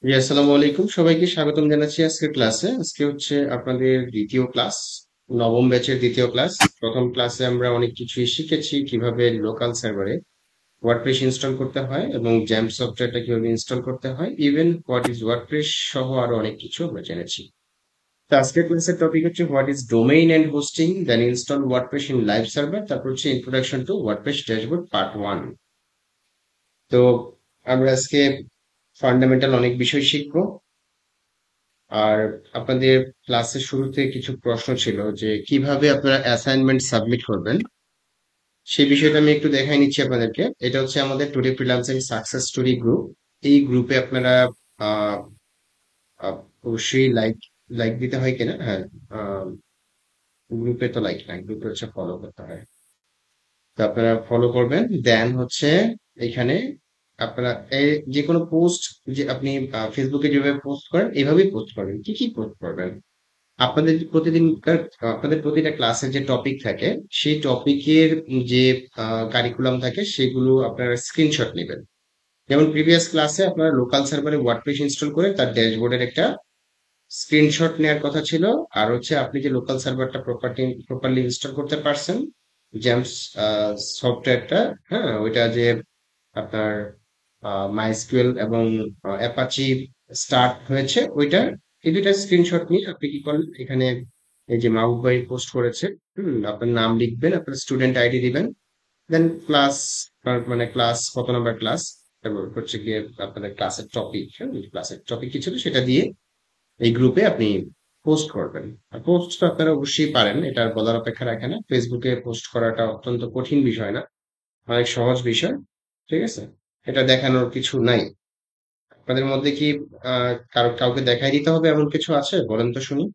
জি, আসসালামু আলাইকুম। সবাইকে স্বাগতম জানাচ্ছি আজকের ক্লাসে। আজকে হচ্ছে আপনাদের দ্বিতীয় ক্লাস, নবম ব্যাচের দ্বিতীয় ক্লাস। প্রথম ক্লাসে আমরা অনেক কিছুই শিখেছি, কিভাবে লোকাল সার্ভারে ওয়ার্ডপ্রেস ইনস্টল করতে হয় এবং জ্যাম্প সফটওয়্যারটা কিভাবে ইনস্টল করতে হয়, ইভেন হোয়াট ইজ ওয়ার্ডপ্রেস সহ আরো অনেক কিছু আমরা জেনেছি। তো আজকের ক্লাসের টপিক হচ্ছে what is domain and hosting, then install WordPress in live server, তারপর হচ্ছে introduction to WordPress dashboard part 1। তো আমরা আজকে ফান্ডামেন্টাল অনেক বিষয় শিখবো। আর আপনাদের ক্লাসের শুরুতে কিছু প্রশ্ন ছিল যে কিভাবে আপনারা অ্যাসাইনমেন্ট সাবমিট করবেন, সেই বিষয়টা আমি একটু দেখাই নিচ্ছি আপনাদেরকে। এটা হচ্ছে আমাদের today freelancing success story group. এই গ্রুপে আপনারা আহ, আহ, অবশ্যই লাইক লাইক দিতে হয় কিনা, হ্যাঁ, গ্রুপে তো লাইক নাই, গ্রুপে হচ্ছে ফলো করতে হয়। তো আপনারা ফলো করবেন, দেন হচ্ছে এখানে আপনারা যে কোনো পোস্ট, যে আপনি ফেসবুকে যেভাবে পোস্ট করেন এইভাবেই পোস্ট করবেন। কি কি পোস্ট করবেন? আপনাদের প্রতিদিনকার আপনাদের প্রতিটা ক্লাসে যে টপিক থাকে, সেই টপিকের যে কারিকুলাম থাকে সেগুলো আপনারা স্ক্রিনশট নেবেন। যেমন প্রিভিয়াস ক্লাসে আপনারা লোকাল সার্ভারে ওয়ার্ডপ্রেস ইনস্টল করে তার ড্যাশবোর্ডের একটা স্ক্রিনশট নেওয়ার কথা ছিল। আর হচ্ছে আপনি যে লোকাল সার্ভারটা প্রপারলি ইনস্টল করতে পারছেন, জেমস সফটওয়্যারটা, হ্যাঁ, ওইটা যে আপনার মাইস্কুয়েল এবং অ্যাপাচি স্টার্ট হয়েছে ওইটা, এই দুইটা স্ক্রিনশট নিয়ে আপনি কি করলেন, এখানে এই যে মাহবুব ভাই পোস্ট করেছে, আপনার নাম লিখবেন, আপনার স্টুডেন্ট আইডি দিবেন, দেন ক্লাস, মানে ক্লাস কত নাম্বার ক্লাস, তারপর হচ্ছে গিয়ে আপনাদের ক্লাসের টপিক, ক্লাসের টপিক কি ছিল সেটা দিয়ে এই গ্রুপে আপনি পোস্ট করবেন। আর পোস্ট তো আপনারা অবশ্যই পারেন, এটা আর বলার অপেক্ষা রাখে না। ফেসবুকে পোস্ট করাটা অত্যন্ত কঠিন বিষয় না, অনেক সহজ বিষয়। ঠিক আছে, এটা দেখানোর কিছু নাই। আপনাদের মধ্যে কি কাউকে দেখাই দিতে হবে এমন কিছু আছে? বলেন তো শুনি।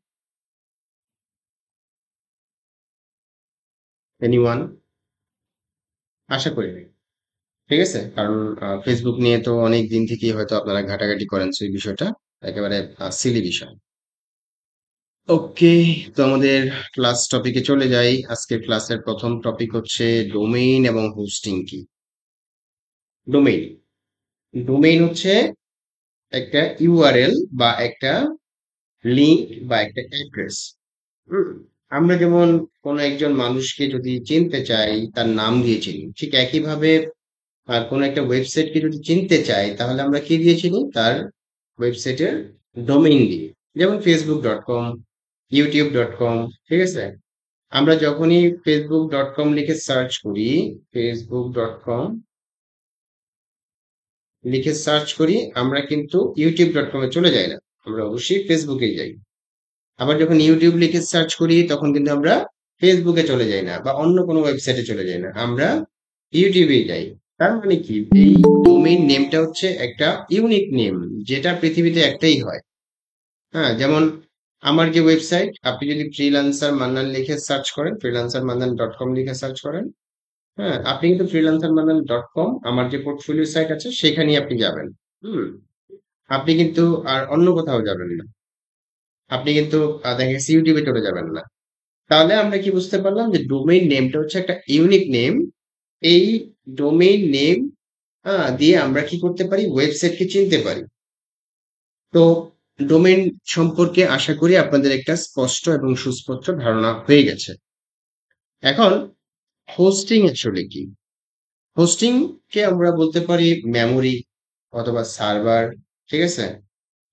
এনিওয়ান? আশা করি নাই। ঠিক আছে, কারণ ফেসবুক নিয়ে তো অনেক দিন থেকেই হয়তো আপনারা ঘাটাঘাটি করেন, সেই বিষয়টা একেবারে সিলি বিষয়। ওকে, তো আমাদের ক্লাস টপিকে চলে যাই। আজকের ক্লাসের প্রথম টপিক হচ্ছে ডোমেইন এবং হোস্টিং কি। ডোমেইন, ডোমেইন হচ্ছে একটা ইউআরএল বা একটা লিংক বা একটা অ্যাড্রেস। হুম, আমরা যেমন কোনো একজন মানুষকে যদি চিনতে চাই তার নাম দিয়ে চিনি, ঠিক একইভাবে কোনো একটা ওয়েবসাইটকে যদি চিনতে চাই তাহলে আমরা কি দিয়ে চিনি? তার ওয়েবসাইটের ডোমেইন দিয়ে। যেমন facebook.com, youtube.com। ঠিক আছে, আমরা যখনই facebook.com লিখে সার্চ করি, facebook.com লিখে সার্চ করি, আমরা কিন্তু youtube.com এ চলে যাই না, আমরা অবশ্যই ফেসবুকে যাই। আবার যখন ইউটিউব লিখে সার্চ করি তখন কিন্তু আমরা ফেসবুকে চলে যাই না বা অন্য কোনো ওয়েবসাইটে চলে যাই না, আমরা ইউটিউবে যাই। তার মানে কি, এই ডোমেইন নেমটা হচ্ছে একটা ইউনিক নেম, যেটা পৃথিবীতে একটাই হয়। হ্যাঁ, যেমন আমার যে ওয়েবসাইট, আপনি যদি ফ্রিল্যান্সার মান্নান লিখে সার্চ করেন, freelancermannan.com লিখে সার্চ করেন, হ্যাঁ, আপনি কিন্তু freelancermannan.com, আমার যে পোর্টফোলিও সাইট আছে সেখানেই আপনি যাবেন। হুম, আপনি কিন্তু আর অন্য কোথাও যাবেন না। আপনি কিন্তু দেখা গেছে ইউটিউবে চলে যাবেন না। তাহলে আমরা কি বুঝতে পারলাম যে ডোমেইন নেমটা হচ্ছে একটা ইউনিক নেম। এই ডোমেইন নেম দিয়ে আমরা কি করতে পারি? ওয়েবসাইটকে চিনতে পারি। তো ডোমেইন সম্পর্কে আশা করি আপনাদের একটা স্পষ্ট এবং সুস্পষ্ট ধারণা হয়ে গেছে। এখন হোস্টিং আসলে কি? হোস্টিং কে আমরা বলতে পারি মেমোরি অথবা সার্ভার। ঠিক আছে,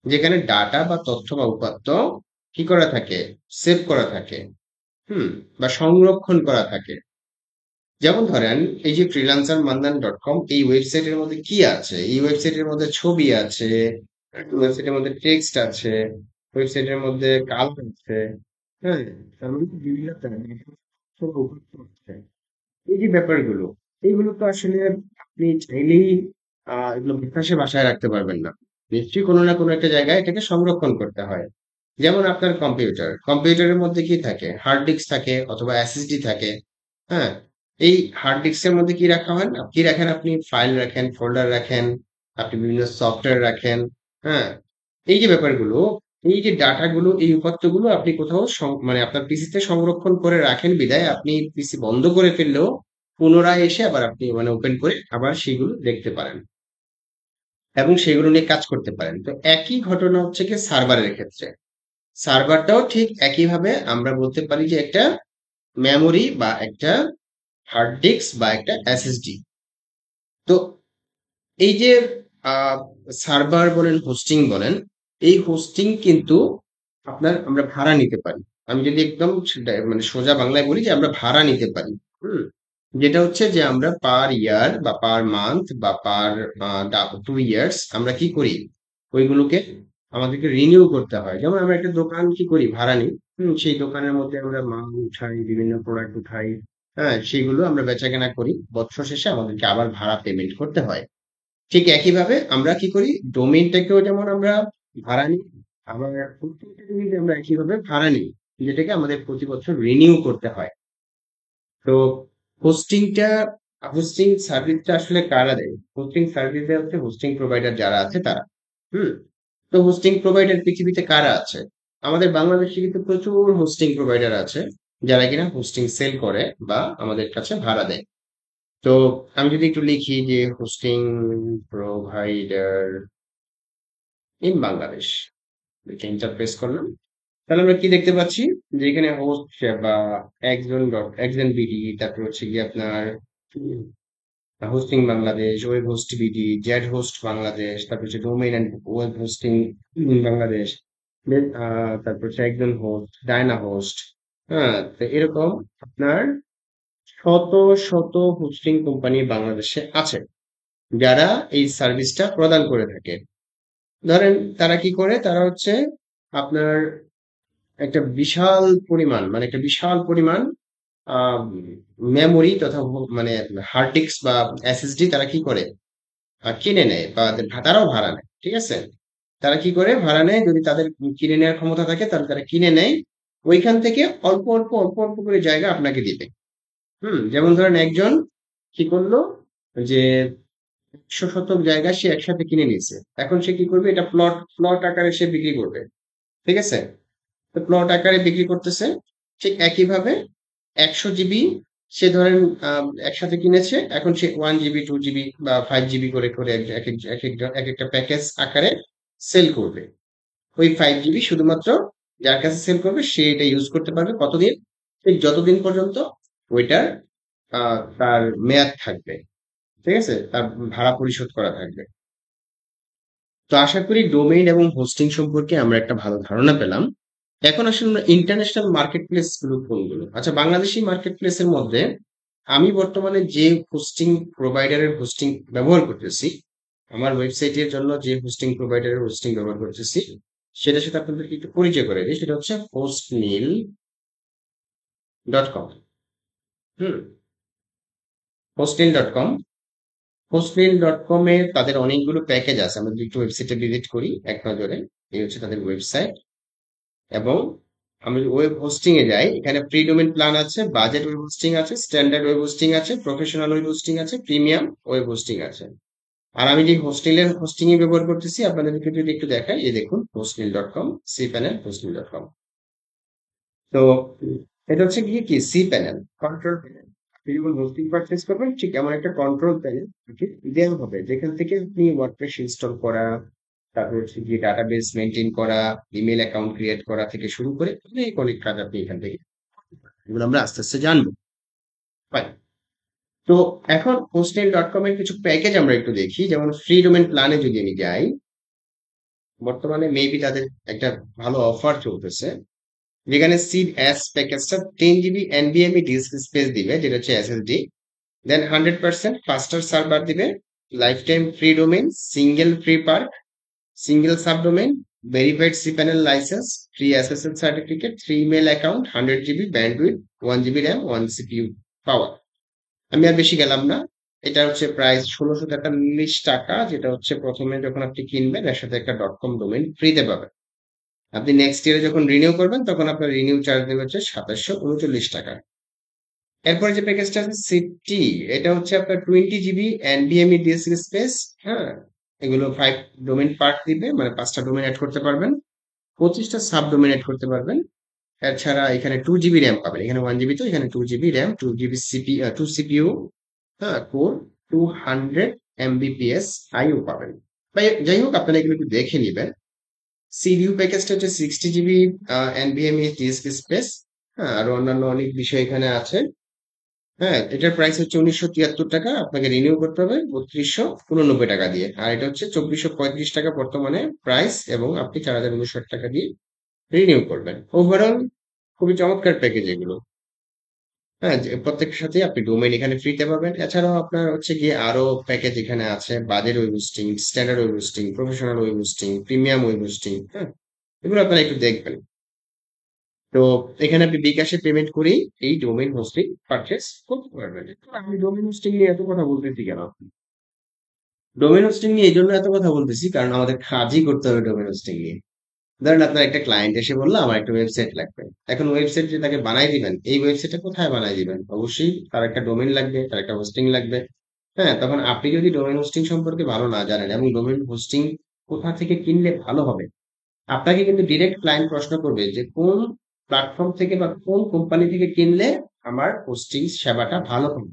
যেখানে ডাটা বা তথ্য বা উপাত্ত কি করা থাকে? সেভ করা থাকে, হুম, বা সংরক্ষণ করা থাকে। যেমন ধরেন, এই যে freelancermandan.com, এই ওয়েবসাইটের মধ্যে কি আছে? এই ওয়েবসাইটের মধ্যে ছবি আছে, ওয়েবসাইটের মধ্যে টেক্সট আছে, ওয়েবসাইটের মধ্যে কালার আছে, হ্যাঁ, তার মানে বিভিন্ন ধরনের ছবি উপস্থিত আছে। এই যে ব্যাপারগুলো, এইগুলো তো আসলে আপনি চাইলেই এগুলো বিকাশে বাসায় রাখতে পারবেন না। নিশ্চয়ই কোনো না কোনো একটা জায়গায় এটাকে সংরক্ষণ করতে হয়। যেমন আপনার কম্পিউটারের মধ্যে কি থাকে? হার্ড ডিস্ক থাকে অথবা এসএসডি থাকে। হ্যাঁ, এই হার্ড ডিস্কের মধ্যে কি রাখা হয়? কি রাখেন আপনি? ফাইল রাখেন, ফোল্ডার রাখেন, আপনি বিভিন্ন সফটওয়্যার রাখেন। হ্যাঁ, এই যে ব্যাপারগুলো, এই যে ডাটাগুলো, এই উপাত্তগুলো আপনি কোথাও মানে আপনার পিসিতে সংরক্ষণ করে রাখেন বিধায় আপনি পিসি বন্ধ করে ফেললেও পুনরায় এসে আবার আপনি মানে ওপেন করে আবার সেগুলো দেখতে পারেন। এবং সেগুলো নিয়ে কাজ করতে পারেন। তো একই ঘটনা হচ্ছে কি সার্ভারের ক্ষেত্রে। সার্ভারটাও ঠিক একইভাবে আমরা বলতে পারি যে একটা মেমোরি বা একটা হার্ড ডিস্ক বা একটা এসএসডি। তো এই যে সার্ভার বলেন হোস্টিং বলেন, এই হোস্টিং কিন্তু আমরা ভাড়া নিতে পারি। আমি যদি একদম মানে সোজা বাংলায় বলি যে আমরা ভাড়া নিতে পারি। হুম। যেটা হচ্ছে যে আমরা পার ইয়ার বা পার মান্থ বা পার 2 ইয়ার্স আমরা কি করি, ওইগুলোকে আমাদেরকে রিনিউ করতে হয়। যেমন আমরা একটা দোকান কি করি, ভাড়া নিই। সেই দোকানের মধ্যে আমরা মাল উঠাই, বিভিন্ন প্রোডাক্ট উঠাই। হ্যাঁ, সেগুলো আমরা বেচাকেনা করি, বছর শেষে আমাদেরকে আবার ভাড়া পেমেন্ট করতে হয়। ঠিক একইভাবে আমরা কি করি, ডোমেইনটাকেও যেমন আমরা ভাড়া নিই, আবার প্রত্যেকটা জিনিস আমরা একইভাবে ভাড়া নিই, যেটাকে আমাদের প্রতি বছর রিনিউ করতে হয়। তো হোস্টিংটা হোস্টিং সার্ভিসটা আসলে কারা দেয়? হোস্টিং সার্ভিস দেয় হচ্ছে হোস্টিং প্রোভাইডার যারা আছে তারা। হুম। তো হোস্টিং প্রোভাইডার পৃথিবীতে কারা আছে? আমাদের বাংলাদেশে কিন্তু প্রচুর হোস্টিং প্রোভাইডার আছে, যারা কিনা হোস্টিং সেল করে বা আমাদের কাছে ভাড়া দেয়। তো আমি যদি একটু লিখি যে হোস্টিং প্রোভাইডার ইন বাংলাদেশ, এটা এন্টার প্রেস করলাম, তাহলে আমরা কি দেখতে পাচ্ছি যে এখানে হোস্ট বা একজন বিডি, তারপর হচ্ছে কি আপনার hosting Bangladesh, web host BD, Z host Bangladesh, তারপর হচ্ছে domain and web hosting Bangladesh, তারপর হচ্ছে একজন হোস্ট, ডায়না হোস্ট। হ্যাঁ, তো এরকম আপনার শত শত হোস্টিং কোম্পানি বাংলাদেশে আছে, যারা এই সার্ভিসটা প্রদান করে থাকে। ধরেন তারা কি করে, তারা হচ্ছে আপনার একটা বিশাল পরিমাণ, মানে একটা বিশাল পরিমাণ মেমোরি তথা মানে হার্ড ডিস্ক বা এসএসডি তারা কি করে, কিনে নেয় বা তারাও ভাড়া নেয়। ঠিক আছে, তারা কি করে ভাড়া নেয়, যদি তাদের কিনে নেওয়ার ক্ষমতা থাকে তাহলে তারা কিনে নেয়, ওইখান থেকে অল্প অল্প অল্প অল্প করে জায়গা আপনাকে দিবে। যেমন ধরেন একজন কি করলো, যে 100 শতক জায়গা সে একসাথে কিনে নিয়েছে, এখন সে কি করবে, এটা প্লট প্লট আকারে সে বিক্রি করবে। ঠিক আছে, তো প্লট আকারে বিক্রি করতেছে। ঠিক একইভাবে 100 জিবি সে ধরেন একসাথে কিনেছে, এখন সে 1 জিবি 2 জিবি বা 5 জিবি করে করে এক একটা প্যাকেজ আকারে সেল করবে। ওই 5 জিবি শুধুমাত্র যার কাছে সেল করবে সে এটা ইউজ করতে পারবে কতদিন, ঠিক যতদিন পর্যন্ত ওইটার তার মেয়াদ থাকবে। ঠিক আছে, তার ভাড়া পরিশোধ করা থাকবে। তো আশা করি ডোমেইন এবং হোস্টিং সম্পর্কে আমরা একটা ভালো ধারণা পেলাম। এখন আসলে আমরা ইন্টারন্যাশনাল মার্কেট প্লেস গুলো কোনগুলো, আচ্ছা বাংলাদেশি মার্কেট প্লেসের মধ্যে আমি বর্তমানে যে হোস্টিং প্রোভাইডারের হোস্টিং ব্যবহার করতেছি, আমার ওয়েবসাইটের জন্য যে হোস্টিং প্রোভাইডারের হোস্টিং ব্যবহার করতেছি, সেটার সাথে আপনাদেরকে একটু পরিচয় করে দিই। সেটা হচ্ছে hostmail.com। হুম, hostmail.com। hostmail.com এ তাদের অনেকগুলো প্যাকেজ আছে, আমরা যদি একটু ওয়েবসাইটে ভিজিট করি এক নজরে, এই হচ্ছে তাদের ওয়েবসাইট। এবং আমি ওয়েব হোস্টিং এ যাই, এখানে প্রি ডোমেন প্ল্যান আছে, বাজেট ওয়েব হোস্টিং আছে, স্ট্যান্ডার্ড ওয়েব হোস্টিং আছে, প্রফেশনাল ওয়েব হোস্টিং আছে, প্রিমিয়াম ওয়েব হোস্টিং আছে। আর আমি যে হোস্টেলের হোস্টিং এ ব্যবহার করতেছি আপনাদেরকে যদি একটু দেখাই, এই দেখুন hostmail.com, cpanel hostmail.com। তো এটা হচ্ছে কি কি সি প্যানেল, কন্ট্রোল প্যানেল। আপনি যখন হোস্টিং পারচেজ করবেন ঠিক এমন একটা কন্ট্রোল প্যানেল দেওয়া হবে, যেখান থেকে আপনি ওয়ার্ডপ্রেস ইনস্টল করা, তারপর হচ্ছে গিয়ে ডাটাবেস মেনটেন করা, ইমেল অ্যাকাউন্ট ক্রিয়েট করা থেকে শুরু করে অনেক অনেক কাজ আপনি এখান থেকে, এগুলো আমরা আস্তে আস্তে জানবো। Fine। তো এখন hostmail.com এর কিছু প্যাকেজ আমরা একটু দেখি। যেমন ফ্রি ডোমেন প্ল্যানে যদি আমি যাই, বর্তমানে মেবি তাদের একটা ভালো অফার চলতেছে, যেখানে সিড এস প্যাকেজটা 10 জিবি এনভিএমই ডিস্ক স্পেস দিবে, যেটা হচ্ছে এসএসডি, দেন 100% ফাস্টার সার্ভার দিবে, lifetime free domain, single free park, single subdomain, verified cPanel license, free SSL certificate, 3 email account, 100 GB bandwidth, 1 GB RAM, 1 CPU power. আমি আর বেশি গেলাম না। এটা হচ্ছে প্রাইস 1643 টাকা, যেটা হচ্ছে প্রথমে যখন আপনি কিনবেন এর সাথে একটা ডট কম ডোমেন ফ্রিতে পাবেন। আপনি নেক্সট ইয়ারে যখন রিনিউ করবেন তখন আপনার রিনিউ চার্জ দেবে হচ্ছে 2739 টাকা। এরপরে যে প্যাকেজটা আছে সিটি, এটা হচ্ছে আপনার 20 জিবি এনভিএমই ডিস্ক স্পেস। হ্যাঁ, এগুলো 5 ডোমেন পার্ট দিবে, মানে 5টা ডোমেন অ্যাড করতে পারবেন, 25টা সাব ডোমেন অ্যাড করতে পারবেন। এছাড়া এখানে 2 জিবি র্যাম পাবেন, এখানে 1 জিবি, তো এখানে 2 GB RAM, 2 GB two CPU, হ্যাঁ কোর, 200 এমবিপিএস আইও পাবেন। যাই হোক, আপনারা এগুলো একটু দেখে নিবেন। সিডিইউ প্যাকেজটা হচ্ছে 60 জিবি এনভিএমই ডিস্ক স্পেস। হ্যাঁ, আর অন্যান্য অনেক বিষয় এখানে আছে। হ্যাঁ, এটার প্রাইস হচ্ছে 1973 টাকা, আপনাকে রিনিউ করতে হবে 3289 টাকা দিয়ে। আর এটা হচ্ছে 2435 টাকা বর্তমানে প্রাইস, এবং আপনি 4059 টাকা দিয়ে রিনিউ করবেন। ওভারঅল খুবই চমৎকার প্যাকেজ এগুলো। হ্যাঁ, যে প্রত্যেকটার সাথে আপনি ডোমেইন এখানে ফ্রিতে পাবেন। এছাড়াও আপনার হচ্ছে গিয়ে আরো প্যাকেজ এখানে আছে: budget web hosting, standard web hosting, professional web hosting, premium web hosting. হ্যাঁ, এগুলো আপনারা একটু দেখবেন। তো এখানে আপনি বিকাশে পেমেন্ট করেই এই ডোমেইন হোস্টিং পারচেস করতে পারবেন। তো আমি ডোমেইন হোস্টিং নিয়ে এত কথা বলতেছি কেন? ডোমেইন হোস্টিং নিয়ে এই জন্য এত কথা বলতেছি কারণ আমাদের কাজই করতে হবে ডোমেইন হোস্টিং নিয়ে। ধরেন আপনার একটা ক্লায়েন্ট এসে বললো আমার একটা ওয়েবসাইট লাগবে। এখন ওয়েবসাইট যে তাকে বানাই দিবেন, এই ওয়েবসাইটটা কোথায় বানাই দিবেন? অবশ্যই তার একটা ডোমেইন লাগবে, তার একটা হোস্টিং লাগবে। হ্যাঁ, তখন আপনি যদি ডোমেইন হোস্টিং সম্পর্কে ভালো না জানেন এবং ডোমেইন হোস্টিং কোথা থেকে কিনলে ভালো হবে, আপনাকে কিন্তু ডিরেক্ট ক্লায়েন্ট প্রশ্ন করবে যে কোন প্ল্যাটফর্ম থেকে বা কোন কোম্পানি থেকে কিনলে আমার হোস্টিং সেবাটা ভালো হবে।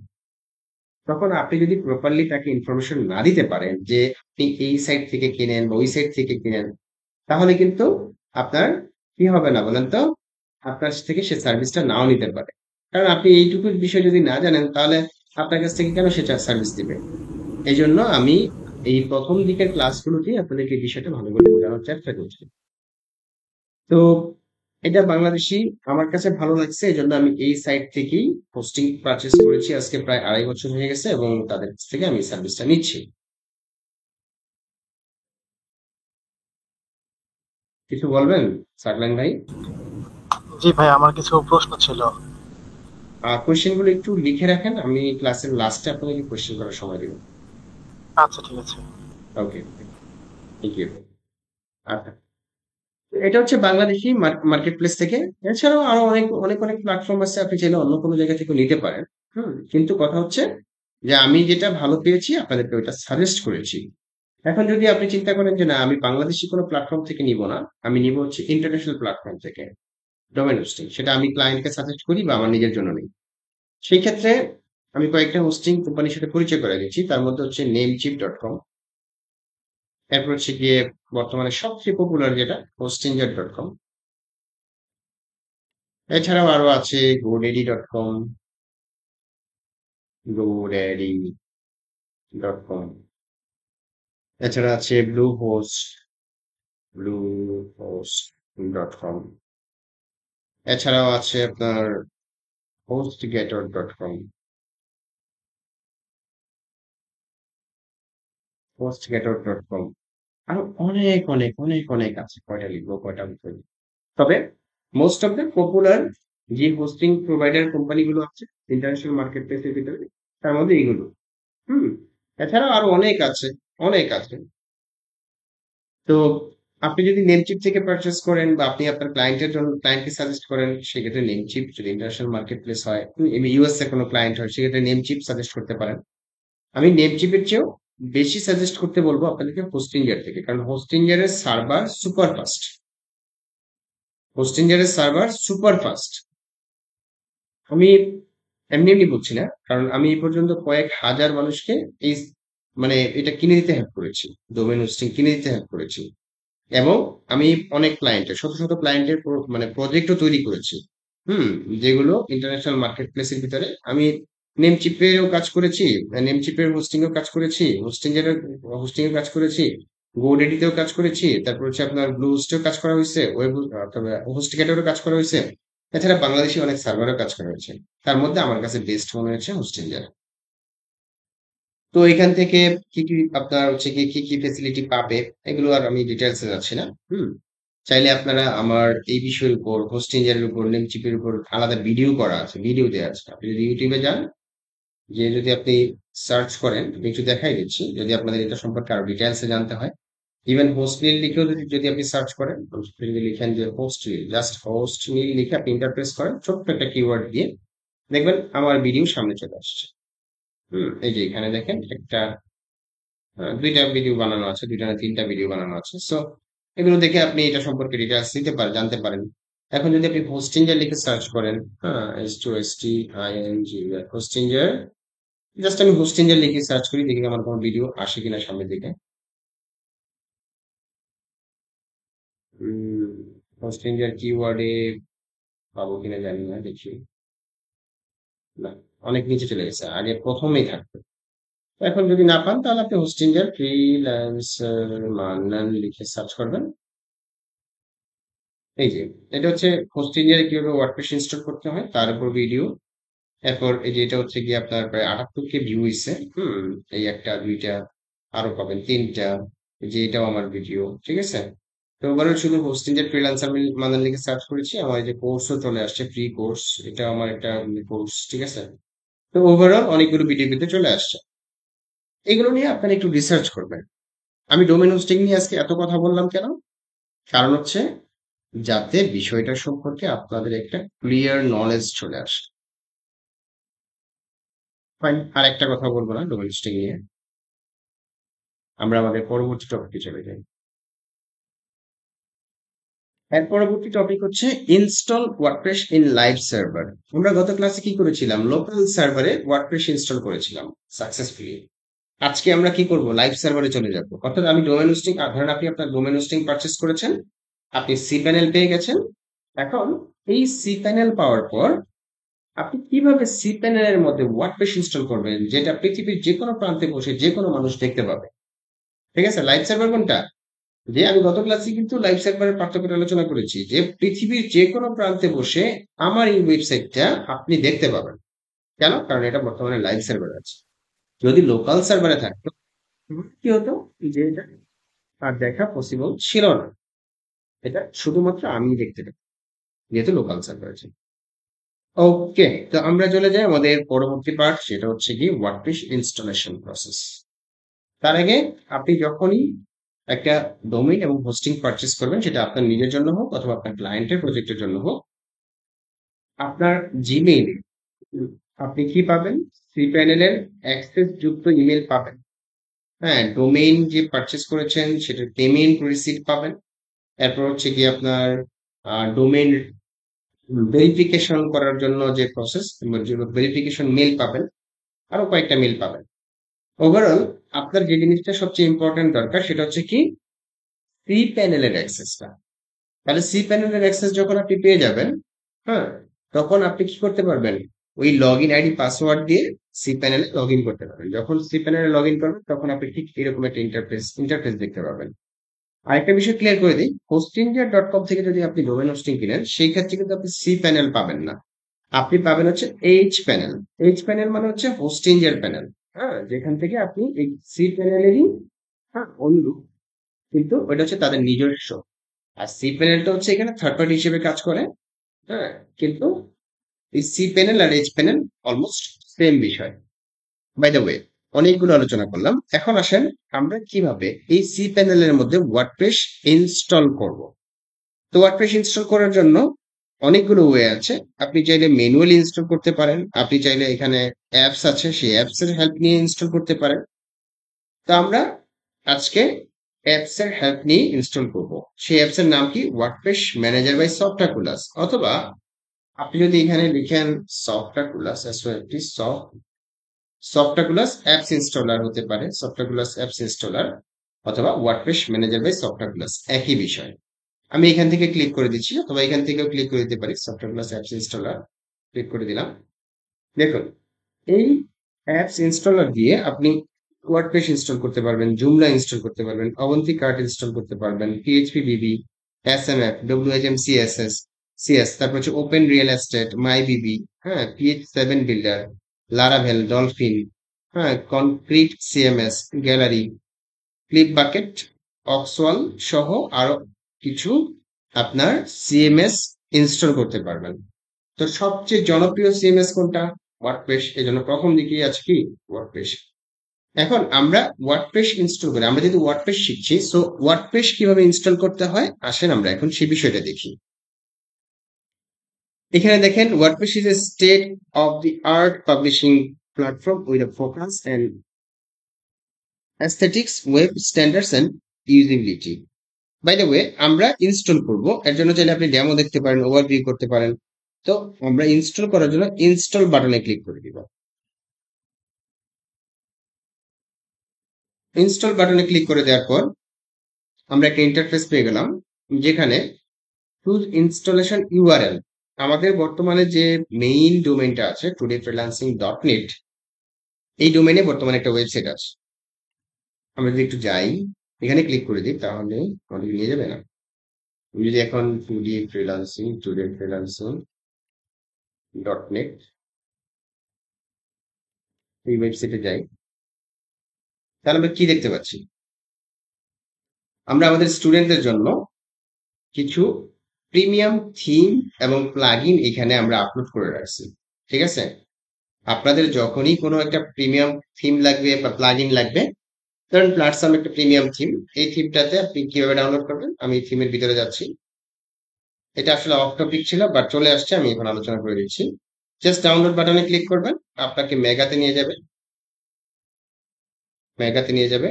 তখন আপনি যদি প্রপারলি তাকে ইনফরমেশন না দিতে পারেন যে আপনি এই সাইট থেকে কিনেন বা ওই সাইট থেকে কিনেন, তাহলে কিন্তু আপনার কি হবে না বলেন তো? আপনার থেকে সে সার্ভিসটা নাও নিতে পারে। কারণ আপনি এইটুকু বিষয় যদি না জানেন, তাহলে আপনার কাছ থেকে কেন সে সার্ভিস দিবে? এই জন্য আমি এই প্রথম দিকের ক্লাসগুলোতে আপনাদেরকে এই বিষয়টা ভালো করে বোঝানোর চেষ্টা করছি। তো এটা বাংলাদেশি আমার কাছে ভালো লাগছে, এই জন্য আমি এই সাইট থেকেই হোস্টিং পারচেস করেছি। আজকে প্রায় 2.5 বছর হয়ে গেছে এবং তাদের কাছ থেকে আমি সার্ভিসটা নিচ্ছি। কিছু বলবেন সাকলান ভাই? জি ভাই, আমার কিছু প্রশ্ন ছিল। কোয়েশ্চেন গুলো একটু লিখে রাখেন, আমি ক্লাসের লাস্টে আপনাকে কোয়েশ্চেন করার সময় দেবো। আচ্ছা, ঠিক আছে। ওকে, থ্যাংক ইউ। আচ্ছা, এটা হচ্ছে বাংলাদেশি মার্কেট প্লেস থেকে। এছাড়াও আরো অনেক অনেক অনেক প্ল্যাটফর্ম আছে, আপনি চাইলে অন্য কোনো জায়গা থেকে নিতে পারেন। কিন্তু কথা হচ্ছে যে আমি যেটা ভালো পেয়েছি আপনাদেরকে ওইটা সাজেস্ট করেছি। এখন যদি আপনি চিন্তা করেন যে না, আমি বাংলাদেশি কোনো প্ল্যাটফর্ম থেকে নিব না, আমি নিব হচ্ছে ইন্টারন্যাশনাল প্ল্যাটফর্ম থেকে ডোমেন হোস্টিং, সেটা আমি ক্লায়েন্টকে সাজেস্ট করি বা আমার নিজের জন্য নেই। সেই ক্ষেত্রে আমি কয়েকটা হোস্টিং কোম্পানির সাথে পরিচয় করে দিচ্ছি। তার মধ্যে হচ্ছে নেমচিপ.com, এরপর হচ্ছে গিয়ে বর্তমানে সবচেয়ে পপুলার যেটা হোস্টিঞ্জার.com। এছাড়াও আরো আছে GoDaddy.com, GoDaddy.com। এছাড়া আছে ব্লু হোস্ট.com। এছাড়াও আছে আপনার HostGator.com, HostGator.com। আরো অনেক অনেক অনেক অনেক আছে, কয়টা লিখবো কয়টা লিখবো। তবে মোস্ট অফ দ্য পপুলার যে হোস্টিং প্রোভাইডার কোম্পানিগুলো আছে ইন্টারন্যাশনাল মার্কেট প্লেসের ভিতরে, তার মধ্যে এইগুলো। হুম এছাড়াও আরো অনেক আছে, অনেক আছে। তো আপনি যদি নেমচিপ থেকে পারচেস করেন বা আপনি আপনার ক্লায়েন্টের জন্য ক্লায়েন্টকে সাজেস্ট করেন, সেক্ষেত্রে নেমচিপ। যদি ইন্টারন্যাশনাল মার্কেট প্লেস হয়, ইউএস এ কোনো ক্লায়েন্ট হয়, সেক্ষেত্রে নেমচিপ সাজেস্ট করতে পারেন। আমি নেমচিপের চেয়েও বেশি সাজেস্ট করতে বলবো আপনাদেরকে হোস্টিঞ্জার থেকে, কারণ হোস্টিঞ্জারের সার্ভার সুপার ফাস্ট। হোস্টিঞ্জারের সার্ভার সুপার ফাস্ট। আমি এমনি এমনি বলছি না, কারণ আমি এই পর্যন্ত কয়েক হাজার মানুষকে এই মানে এটা কিনে দিতে হেল্প করেছি, ডোমেন হোস্টিং কিনে দিতে হেল্প করেছি। এবং আমি অনেক ক্লায়েন্টের, শত শত ক্লায়েন্টের মানে প্রজেক্টও তৈরি করেছি। হুম যেগুলো ইন্টারন্যাশনাল মার্কেট প্লেসের ভিতরে আমি নেমচিপেও কাজ করেছি, নেমচিপের হোস্টিং এও কাজ করেছি, হোস্টিং এর কাজ করেছি, গোডেডিতেও কাজ করেছি, তারপর হচ্ছে আপনার ব্লু হোস্টেও কাজ করা হয়েছে, ওয়েব হোস্টিকেটেরও কাজ করা হয়েছে। এছাড়া বাংলাদেশি অনেক সার্ভারও কাজ করা হয়েছে। তার মধ্যে আমার কাছে বেস্ট মনে হয়েছে হোস্টিং। তো এখান থেকে কি কি আপনার হচ্ছে কি কি ফেসিলিটি পাবে, এগুলো আর আমি ডিটেলসে যাচ্ছি না। হুম চাইলে আপনারা আমার এই বিষয়ের উপর, হোস্টিং এর উপর, নেমচিপের উপর আলাদা ভিডিও করা আছে, ভিডিও দেওয়া আছে। আপনি যদি ইউটিউবে যান, যে যদি আপনি সার্চ করেন, আমি একটু দেখাই দিচ্ছি যদি আপনাদের এটা সম্পর্কে আরো ডিটেলসে জানতে হয়। ইভেন হোস্ট নীল লিখেও যদি যদি আপনি সার্চ করেন, যদি লিখেন যে হোস্ট নীল, জাস্ট হোস্ট নীল লিখে আপনি ইন্টারপ্রেস করেন ছোট্ট একটা কিওয়ার্ড দিয়ে, দেখবেন আমার ভিডিও সামনে চলে আসছে। এই যে এখানে দেখেন একটা, দুইটা ভিডিও বানানো আছে, দুইটা না তিনটা ভিডিও বানানো আছে। সো এগুলো দেখে আপনি এটা সম্পর্কে ডিটেলস নিতে পারেন, জানতে পারেন। এখন যদি আপনি হোস্টিঞ্জার লিখে সার্চ করেন, হ্যাঁ, HOSTING হোস্টিঞ্জার, জাস্ট আমি হোস্টিঞ্জার লিখে সার্চ করি, দেখি আমার কোনো ভিডিও আসে কিনা সামনের দিকে। হোস্ট ইন্ডিয়ার কিওয়ার্ডে পাবো কিনা জানি না, দেখি। না, অনেক নিচে চলে গেছে, আগে প্রথমেই থাকতো। এখন যদি না পান তাহলে আপনি হোস্ট ইন্ডিয়ার ফ্রিল্যান্সার মান্নান লিখে সার্চ করবেন। এই যে, এটা হচ্ছে হোস্ট ইন্ডিয়ার কিভাবে ওয়ার্ডপ্রেস ইনস্টল করতে হয় তার উপর ভিডিও। এরপর এই যে এটা হচ্ছে গিয়ে আপনার প্রায় 78 কে ভিউ হইছে। এই একটা, দুইটা, আরো পাবেন তিনটা। এই যে এটাও আমার ভিডিও, ঠিক আছে। তো ওভারঅল শুধু হোস্ট ইন্ডিয়ার ফ্রিল্যান্সার মান্নান লিখে সার্চ করেছি, আমার এই যে কোর্সও চলে আসছে, ফ্রি কোর্স। এটা আমার একটা কোর্স, ঠিক আছে। তো ওভারঅল অনেকগুলো ভিডিও কিন্তু চলে আসছে। এগুলো নিয়ে আপনারা একটু রিসার্চ করবেন। আমি ডোমেন হোস্টিং নিয়ে আজকে এত কথা বললাম কেন? কারণ হচ্ছে যাতে বিষয়টা সম্পর্কে আপনাদের একটা ক্লিয়ার নলেজ চলে আসে। ফাইন, আর একটা কথা বলবো না ডোমেন হোস্টিং নিয়ে, আমরা আমাদের পরবর্তী টপিকে চলে যাই। এর পরবর্তী টপিক হচ্ছে install WordPress in live server. আমরা গত ক্লাসে কি করেছিলাম? লোকাল সার্ভারে ওয়ার্ডপ্রেস ইনস্টল করেছিলাম সাকসেসফুলি। আজকে আমরা কি করব? লাইভ সার্ভারে চলে যাব। অর্থাৎ আমি ডোমেন হোস্টিং, ধরেন আপনি আপনার ডোমেন হোস্টিং পারচেজ করেছেন, আপনি সি প্যানেল পেয়ে গেছেন। এখন এই সি প্যানেল পাওয়ার পর আপনি কিভাবে সি প্যানেলের মধ্যে ওয়ার্ডপ্রেস ইনস্টল করবেন, যেটা পৃথিবীর যে কোনো প্রান্তে বসে যে কোনো মানুষ দেখতে পাবে। ঠিক আছে? লাইভ সার্ভার কোনটা? যে আমি গত ক্লাসে কিন্তু লাইভ সার্ভারের পার্থক্যটা আলোচনা করেছি, যে পৃথিবীর যে কোনো প্রান্তে বসে আমার এই ওয়েবসাইটটা আপনি দেখতে পাবেন। কেন? কারণ এটা বর্তমানে লাইভ সার্ভার আছে। যদি লোকাল সার্ভারে থাকতো কি হতো? যে এটা আর দেখা পসিবল ছিল না। এটা শুধুমাত্র আমি দেখতে পেতাম, যেহেতু লোকাল সার্ভার আছে। ওকে, তো আমরা চলে যাই আমাদের পরবর্তী পার্ট, সেটা হচ্ছে কি ওয়ার্ডপ্রেস ইনস্টলেশন প্রসেস। তার আগে আপনি যখনই একটা ডোমেইন এবং হোস্টিং পারচেজ করবেন, সেটা আপনার নিজের জন্য হোক অথবা আপনার ক্লায়েন্টের প্রজেক্টের জন্য হোক, আপনার জিমেইলে আপনি কি পাবেন? সি প্যানেলের অ্যাক্সেস যুক্ত ইমেল পাবেন। হ্যাঁ, ডোমেইন যে পারচেজ করেছেন সেটার পেমেন্ট রিসিট পাবেন। এরপর হচ্ছে কি আপনার ডোমেইন ভেরিফিকেশন করার জন্য যে প্রসেস, ভেরিফিকেশন মেল পাবেন। আরো কয়েকটা মেল পাবেন। ওভারঅল আপনার যে জিনিসটা সবচেয়ে ইম্পর্টেন্ট দরকার সেটা হচ্ছে কি সি প্যানেলের অ্যাক্সেসটা। তাহলে সি প্যানেলের অ্যাক্সেস যখন আপনি পেয়ে যাবেন, হ্যাঁ, তখন আপনি কি করতে পারবেন? ওই লগ ইন আইডি পাসওয়ার্ড দিয়ে সি প্যানেলে লগ ইন করতে পারবেন। যখন সি প্যানেলে লগ ইন করবেন তখন আপনি ঠিক এরকম একটা ইন্টারফেস দেখতে পাবেন। আরেকটা বিষয় ক্লিয়ার করে দিই, hostindia.com থেকে যদি আপনি ডোমেন হোস্টিং কিনেন সেই ক্ষেত্রে কিন্তু আপনি সি প্যানেল পাবেন না, আপনি পাবেন হচ্ছে এইচ প্যানেল। এইচ প্যানেল মানে হচ্ছে হোস্ট ইন্ডিয়ার প্যানেল। হ্যাঁ, যেখান থেকে আপনি এই সি প্যানেলেরই, হ্যাঁ, অনুরূপ, কিন্তু ওইটা হচ্ছে তাদের নিজস্ব। আর সি প্যানেলটা হচ্ছে এখানে থার্ড পার্টি হিসেবে কাজ করে। হ্যাঁ, কিন্তু এই সি প্যানেল আর এইচ প্যানেল অলমোস্ট সেম বিষয়। বাই দ্য ওয়ে, অনেকগুলো আলোচনা করলাম, এখন আসেন আমরা কিভাবে এই সি প্যানেলের মধ্যে ওয়ার্ডপ্রেস ইনস্টল করব। তো ওয়ার্ডপ্রেস ইনস্টল করার জন্য অনেকগুলো ওয়ে আছে। আপনি চাইলে ম্যানুয়ালি ইনস্টল করতে পারেন, আপনি চাইলে এখানে অ্যাপস আছে সেই অ্যাপস এর হেল্প নিয়ে ইনস্টল করতে পারেন। তো আমরা আজকে অ্যাপস এর হেল্প নিয়ে ইনস্টল করব। সেই অ্যাপস এর নাম কি? ওয়ার্ডপ্রেস ম্যানেজার বাই সফটাকুলাস, অথবা আপনি যদি এখানে লিখেন সফটাকুলাস, একটি সফটাকুলাস অ্যাপস ইনস্টলার হতে পারে, সফটাকুলাস অ্যাপস ইনস্টলার অথবা ওয়ার্ডপ্রেস ম্যানেজার বাই সফটাকুলাস, একই বিষয়। আমি এখান থেকে ক্লিক করে দিচ্ছি, অথবা এখান থেকেও ক্লিক করে দিতে পারি। Software plus apps installer click করে দিলাম। দেখুন, এই অ্যাপস ইনস্টলার দিয়ে আপনি ওয়ার্ডপ্রেস ইনস্টল করতে পারবেন, জুমলা ইনস্টল করতে পারবেন, অবন্তি কার্ট ইনস্টল করতে পারবেন, পিএইচপি বিবি, এসএমএফ, ডব্লিউএইচএম সিএসএস, তারপর হচ্ছে open real estate, MyBB, হ্যাঁ, পিএইচ7 বিল্ডার, লারাভেল, ডলফিন, হ্যাঁ, Concrete CMS, gallery, ClipBucket, Oxwall সহ আরো কিছু আপনার সিএমএস ইনস্টল করতে পারবেন। তো সবচেয়ে জনপ্রিয় সিএমএস কোনটা? ওয়ার্ডপ্রেস। এই জন্য প্রথম দিকেই আছে কি? ওয়ার্ডপ্রেস। এখন আমরা ওয়ার্ডপ্রেস ইনস্টল করি, আমরা যেহেতু ওয়ার্ডপ্রেস শিখছি, সো ওয়ার্ডপ্রেস কিভাবে ইনস্টল করতে হয় আসেন আমরা এখন সেই বিষয়টা দেখি। এখানে দেখেন, WordPress is a state of the art publishing platform with a focus and aesthetics, web standards and usability. By the way, আমরা ইনস্টল করব, এর জন্য চাইলে আপনি ডেমো দেখতে পারেন, ওভারভিউ করতে পারেন। তো আমরা ইনস্টল করার জন্য ইনস্টল বাটনে ক্লিক করে দিব। ইনস্টল বাটনে ক্লিক করে দেওয়ার পর আমরা একটা ইন্টারফেস পেয়ে গেলাম, যেখানে চুজ ইনস্টলেশন ইউআরএল। আমাদের বর্তমানে যে মেইন ডোমেইনটা আছে টুডে ফ্রিল্যান্সিং ডট নেট, এই ডোমেইনে বর্তমানে একটা ওয়েবসাইট আছে। আমরা যদি একটু যাই, এখানে ক্লিক করে দিই, তাহলে আমাদের নিয়ে যাবে না। আমি যদি এখন টুডে ফ্রিল্যান্সিং ডট নেট এই ওয়েবসাইটে যাই, তাহলে আমরা কি দেখতে পাচ্ছি? আমরা আমাদের স্টুডেন্টদের জন্য কিছু প্রিমিয়াম থিম এবং প্লাগইন এখানে আমরা আপলোড করে রাখছি। ঠিক আছে? আপনাদের যখনই কোনো একটা প্রিমিয়াম থিম লাগবে বা প্লাগইন লাগবে, ধরেন প্ল্যাটফর্ম একটা প্রিমিয়াম থিম, এই থিমটাতে আপনি কিভাবে ডাউনলোড করবেন? আমি থিমের ভিতরে যাচ্ছি। এটা আসলে অফ টপিক ছিল, বাট চলে আসছে, আমি এখন আলোচনা করে দিচ্ছি। জাস্ট ডাউনলোড বাটনে ক্লিক করবেন, আপনাকে মেগাতে নিয়ে যাবে। মেগাতে নিয়ে যাবে,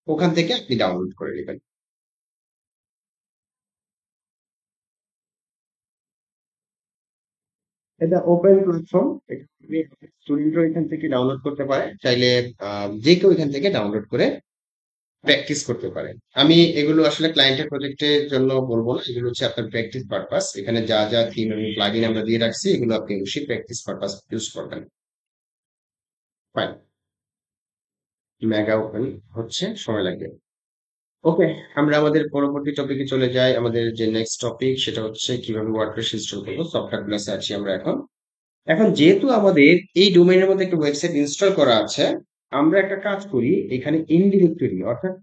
ওখান থেকে আপনি ডাউনলোড করে নেবেন। এটা ওপেন প্ল্যাটফর্ম, স্টুডেন্টরা এখান থেকে ডাউনলোড করতে পারে, চাইলে যে কেউ এখান থেকে ডাউনলোড করে প্র্যাকটিস করতে পারে। আমি এগুলো আসলে ক্লায়েন্টের প্রজেক্টের জন্য বলবো না, এগুলো হচ্ছে আপনার প্র্যাকটিস পারপাস। এখানে যা যা থিম এবং প্লাগইন আমরা দিয়ে রাখছি, এগুলো আপনি অবশ্যই প্র্যাকটিস পারপাস ইউজ করবেন। ফাইন, মেগা ওপেন হচ্ছে, সময় লাগবে। ওকে, আমরা আমাদের পরবর্তী টপিকে চলে যাই। আমাদের যে নেক্সট টপিক সেটা হচ্ছে কিভাবে ওয়ার্ডপ্রেস ইনস্টল করবো। সফটওয়্যার ক্লাসে আছি আমরা এখন। এখন যেহেতু আমাদের এই ডোমেইনের মধ্যে একটা ওয়েবসাইট ইনস্টল করা আছে, আমরা একটা কাজ করি, এখানে ইনডিরেক্টরি অর্থাৎ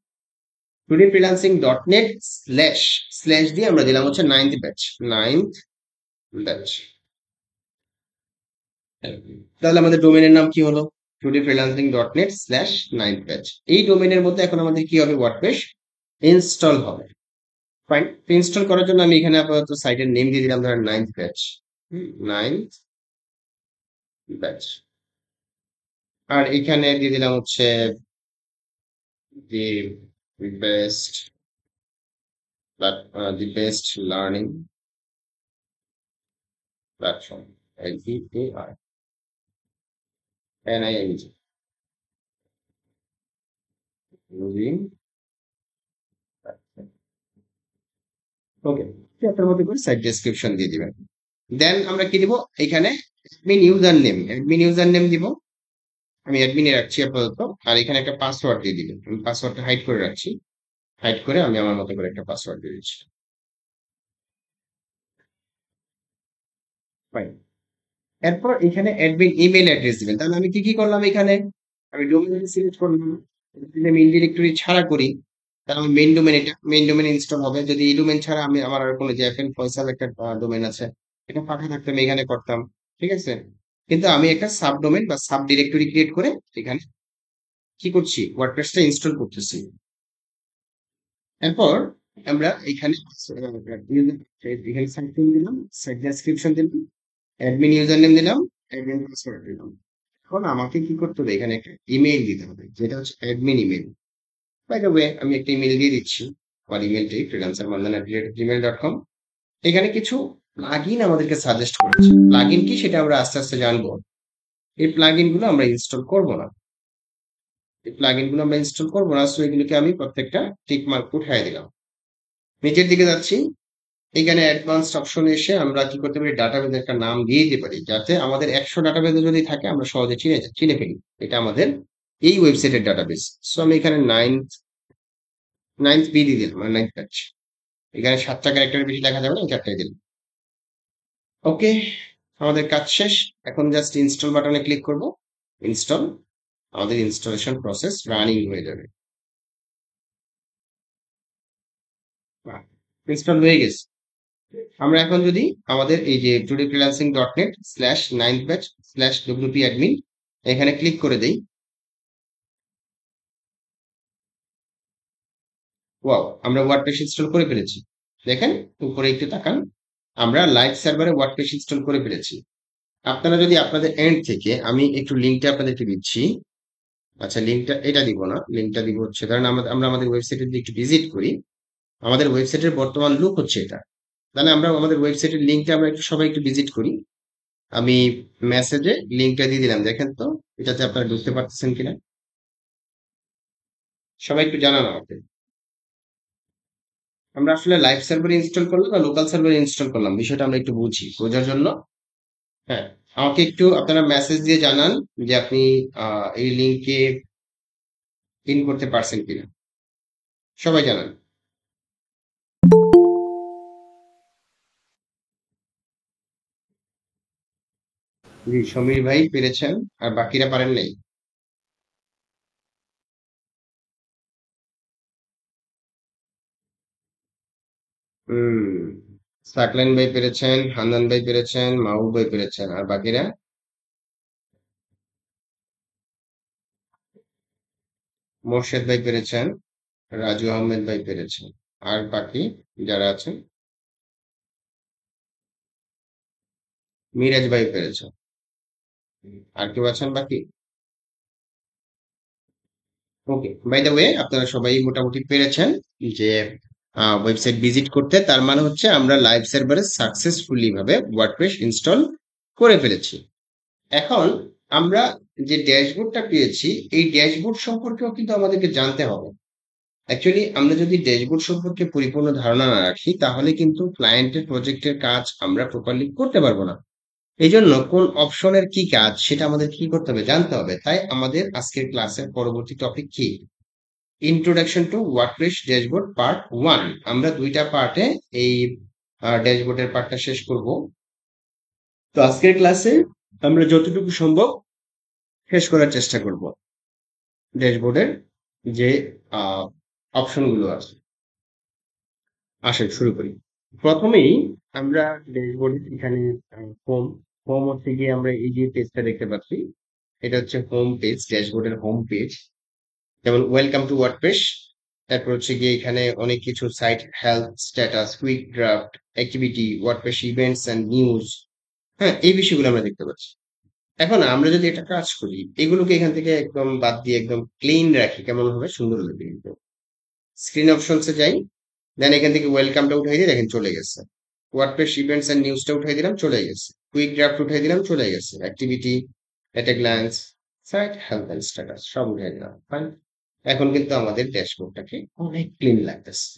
today freelancing dot net slash slash দিয়ে আমরা দিলাম হচ্ছে নাইন্থ ব্যাচ। তাহলে আমাদের ডোমেইনের নাম কি হলো? Today freelancing dot net slash ninth batch. এই ডোমেইনের মধ্যে এখন আমাদের কি হবে? ওয়ার্ডপ্রেস ইনস্টল হবে। ফাইন, ইনস্টল করার জন্য আমি এখানে আপাতত সাইটের নেম দিয়ে দিলাম ধরেন নাইন্থ ব্যাচ। Ninth batch. আর এখানে দিয়ে দিলাম হচ্ছে the best the best learning platform, LEARNING, okay. আপনার মতো করে সাইট ডেসক্রিপশন দিয়ে দিবেন। দেন আমরা কি দিব? এখানে অ্যাডমিন ইউজার নেম দিব। আমি অ্যাডমিনে রাখছি আপাতত। আর এখানে একটা পাসওয়ার্ড দিয়ে দিবেন। আমি পাসওয়ার্ডটা হাইড করে রাখছি। হাইড করে আমি আমার মতো করে একটা পাসওয়ার্ড দিয়ে দিচ্ছি। ফাইন। এরপর এখানে অ্যাডমিন ইমেল অ্যাড্রেস দিবেন। তাহলে আমি কি কি করলাম এখানে? আমি ডোমেইন সিলেক্ট করলাম। যদি আমি ইনডিরেক্টরি ছাড়া করি, তাহলে আমার মেইন ডোমেইন ইনস্টল হবে। যদি এই ডোমেইন ছাড়া আমি আমার আর কোনো জেএফএন ফয়সাল একটা ডোমেইন আছে, এটা ফাঁকা থাকতো, আমি এখানে করতাম। ঠিক আছে? কিন্তু আমি একটা সাব ডোমেইন বা সাব ডিরেক্টরি ক্রিয়েট করে এখানে কি করছি? ওয়ার্ডপ্রেসটা ইনস্টল করতেছি। এরপর আমরা এখানে এখানে সাইট নেম দিলাম, সাইট ডেসক্রিপশন দিলাম, অ্যাডমিন ইউজার নেম দিলাম, অ্যাডমিন পাসওয়ার্ড দিলাম। এখন আমাকে কি করতে হবে? এখানে একটা ইমেইল দিতে হবে, যেটা হচ্ছে admin email. By the way, আমি একটা ইমেল দিয়ে দিচ্ছি। আমার ইমেলটাই freelancermandan@gmail.com। এখানে কিছু প্লাগইন আমাদেরকে সাজেস্ট করেছে। প্লাগইন কি সেটা আমরা আস্তে আস্তে জানবো। এই প্লাগইন গুলো আমরা ইনস্টল করব না। এই প্লাগইন গুলো আমরা ইনস্টল করবো না, সো এগুলোকে আমি প্রত্যেকটা টিক মার্ক উঠাই দিলাম। নিচের দিকে যাচ্ছি, এখানে অ্যাডভান্সড অপশনে এসে আমরা কি করতে পারি? ডাটাবেজ একটা নাম দিয়ে দিতে পারি, যাতে আমাদের 100 ডাটাবেজ যদি থাকে আমরা সহজে চিনে ফেলি এটা আমাদের এই ওয়েবসাইটের ডাটাবেস। সো আমি এখানে নাইন্থ বি দিয়ে দিলাম, মানে নাইন্থ ব্যাচ। এখানে 7টা ক্যারেক্টারের বেশি লেখা যাবে না, 4টাই দিলাম। ওকে, আমাদের কাজ শেষ। এখন জাস্ট ইনস্টল বাটনে ক্লিক করব। ইনস্টল, আমাদের ইনস্টলেশন প্রসেস রানিং হয়ে যাবে। ইনস্টল হয়ে গেছে। আমরা এখন যদি আমাদের এই যে today freelancing dot net slash ninth batch slash WP admin, এখানে ক্লিক করে দেই। ওয়াও, আমরা ওয়ার্ডপ্রেস ইনস্টল করে ফেলেছি। দেখেন, উপরে একটু তাকান, আমরা লাইভ সার্ভারে ওয়ার্ডপ্রেস ইনস্টল করে ফেলেছি। আপনারা যদি আপনাদের এন্ড থেকে, আমি একটু লিঙ্কটা আপনাদেরকে দিচ্ছি। আচ্ছা, লিঙ্কটা এটা দিব না, লিঙ্কটা দিব হচ্ছে, কারণ আমরা আমাদের ওয়েবসাইটে যদি একটু ভিজিট করি, আমাদের ওয়েবসাইটের বর্তমান লুক হচ্ছে এটা। তাহলে আমরা আমাদের ওয়েবসাইটের লিঙ্কটা আমরা একটু সবাই একটু ভিজিট করি। আমি মেসেজে লিঙ্কটা দিয়ে দিলাম, দেখেন তো এটাতে আপনারা ঢুকতে পারতেছেন কিনা। সবাই একটু জানান আমাকে। আমরা আসলে লাইভ সার্ভারে ইনস্টল করলাম বা লোকাল সার্ভারে ইনস্টল করলাম, বিষয়টা আমরা একটু বুঝি বোঝার জন্য। হ্যাঁ, আমাকে একটু আপনারা মেসেজ দিয়ে জানান যে আপনি এই লিংকে ইন করতে পারছেন কিনা, সবাই জানান। জি, সমীর ভাই পেরেছেন, আর বাকিরা পারেন নাই। হুম, সাকলাইন ভাই পেরেছেন, হান্নান ভাই পেরেছেন, মাহবুব ভাই পেরেছেন, আর বাকিরা? মোর্শেদ ভাই পেরেছেন, রাজু আহমেদ ভাই পেরেছেন, আর বাকি যারা আছেন? মিরাজ ভাই পেরেছেন, আর কেউ আছেন বাকি? ওকে, বাই দ্য ওয়ে আপনারা সবাই মোটামুটি পেরেছেন যে ওয়েবসাইট ভিজিট করতে, তার মানে হচ্ছে আমরা লাইভ সার্ভারে সাকসেসফুলি ভাবে ওয়ার্ডপ্রেস ইনস্টল করে ফেলেছি। এখন আমরা যে ড্যাশবোর্ডটা পেয়েছি, এই ড্যাশবোর্ড সম্পর্কেও কিন্তু আমাদেরকে জানতে হবে। অ্যাকচুয়ালি আমরা যদি ড্যাশবোর্ড সম্পর্কে পরিপূর্ণ ধারণা না রাখি, তাহলে কিন্তু ক্লায়েন্টের প্রজেক্টের কাজ আমরা প্রপারলি করতে পারবো না। এই জন্য কোন অপশনের কি কাজ সেটা আমাদের কি করতে হবে, জানতে হবে। তাই আমাদের আজকের ক্লাসের পরবর্তী টপিক কি? Introduction to WordPress dashboard part 1। আমরা দুইটা পার্টে এই ড্যাশবোর্ডের পার্টটা শেষ করব। তো আজকের ক্লাসে আমরা যতটুকু সম্ভব শেষ করার চেষ্টা করব ড্যাশবোর্ডের যে অপশনগুলো আছে। আসেন শুরু করি। প্রথমেই আমরা ড্যাশবোর্ডের এখানে হোম হোম হচ্ছে গিয়ে আমরা এই যে পেজটা দেখতে পাচ্ছি, এটা হচ্ছে হোম পেজ, ড্যাশবোর্ডের হোম পেজ। যেমন ওয়েলকাম টু ওয়ার্ডপ্রেস, তারপর হচ্ছে গিয়ে এখানে অনেক কিছু site health, status, quick draft, activity, WordPress events and news. হ্যাঁ, এই বিষয়গুলো আমরা দেখতে পাচ্ছি। এখন আমরা যদি এটা কাজ করি, এগুলোকে এখান থেকে একদম বাদ দিয়ে একদম ক্লিন রাখি, কেমন হবে? সুন্দর লাগবে কিন্তু। স্ক্রিন অপশনসে যাই, দেন এখান থেকে ওয়েলকামটা উঠাই দিয়ে দেখেন চলে গেছে। ওয়ার্ডপ্রেস ইভেন্টস এন্ড নিউজটা উঠাই দিলাম, চলে গেছে। কুইক ড্রাফট উঠাই দিলাম, চলে গেছে। Activity, at a glance, site health and status সব উঠাই দিলাম, ফাইন। এখন কিন্তু আমাদের ড্যাশবোর্ডটাকে অনেক ক্লিন লাগতেছে।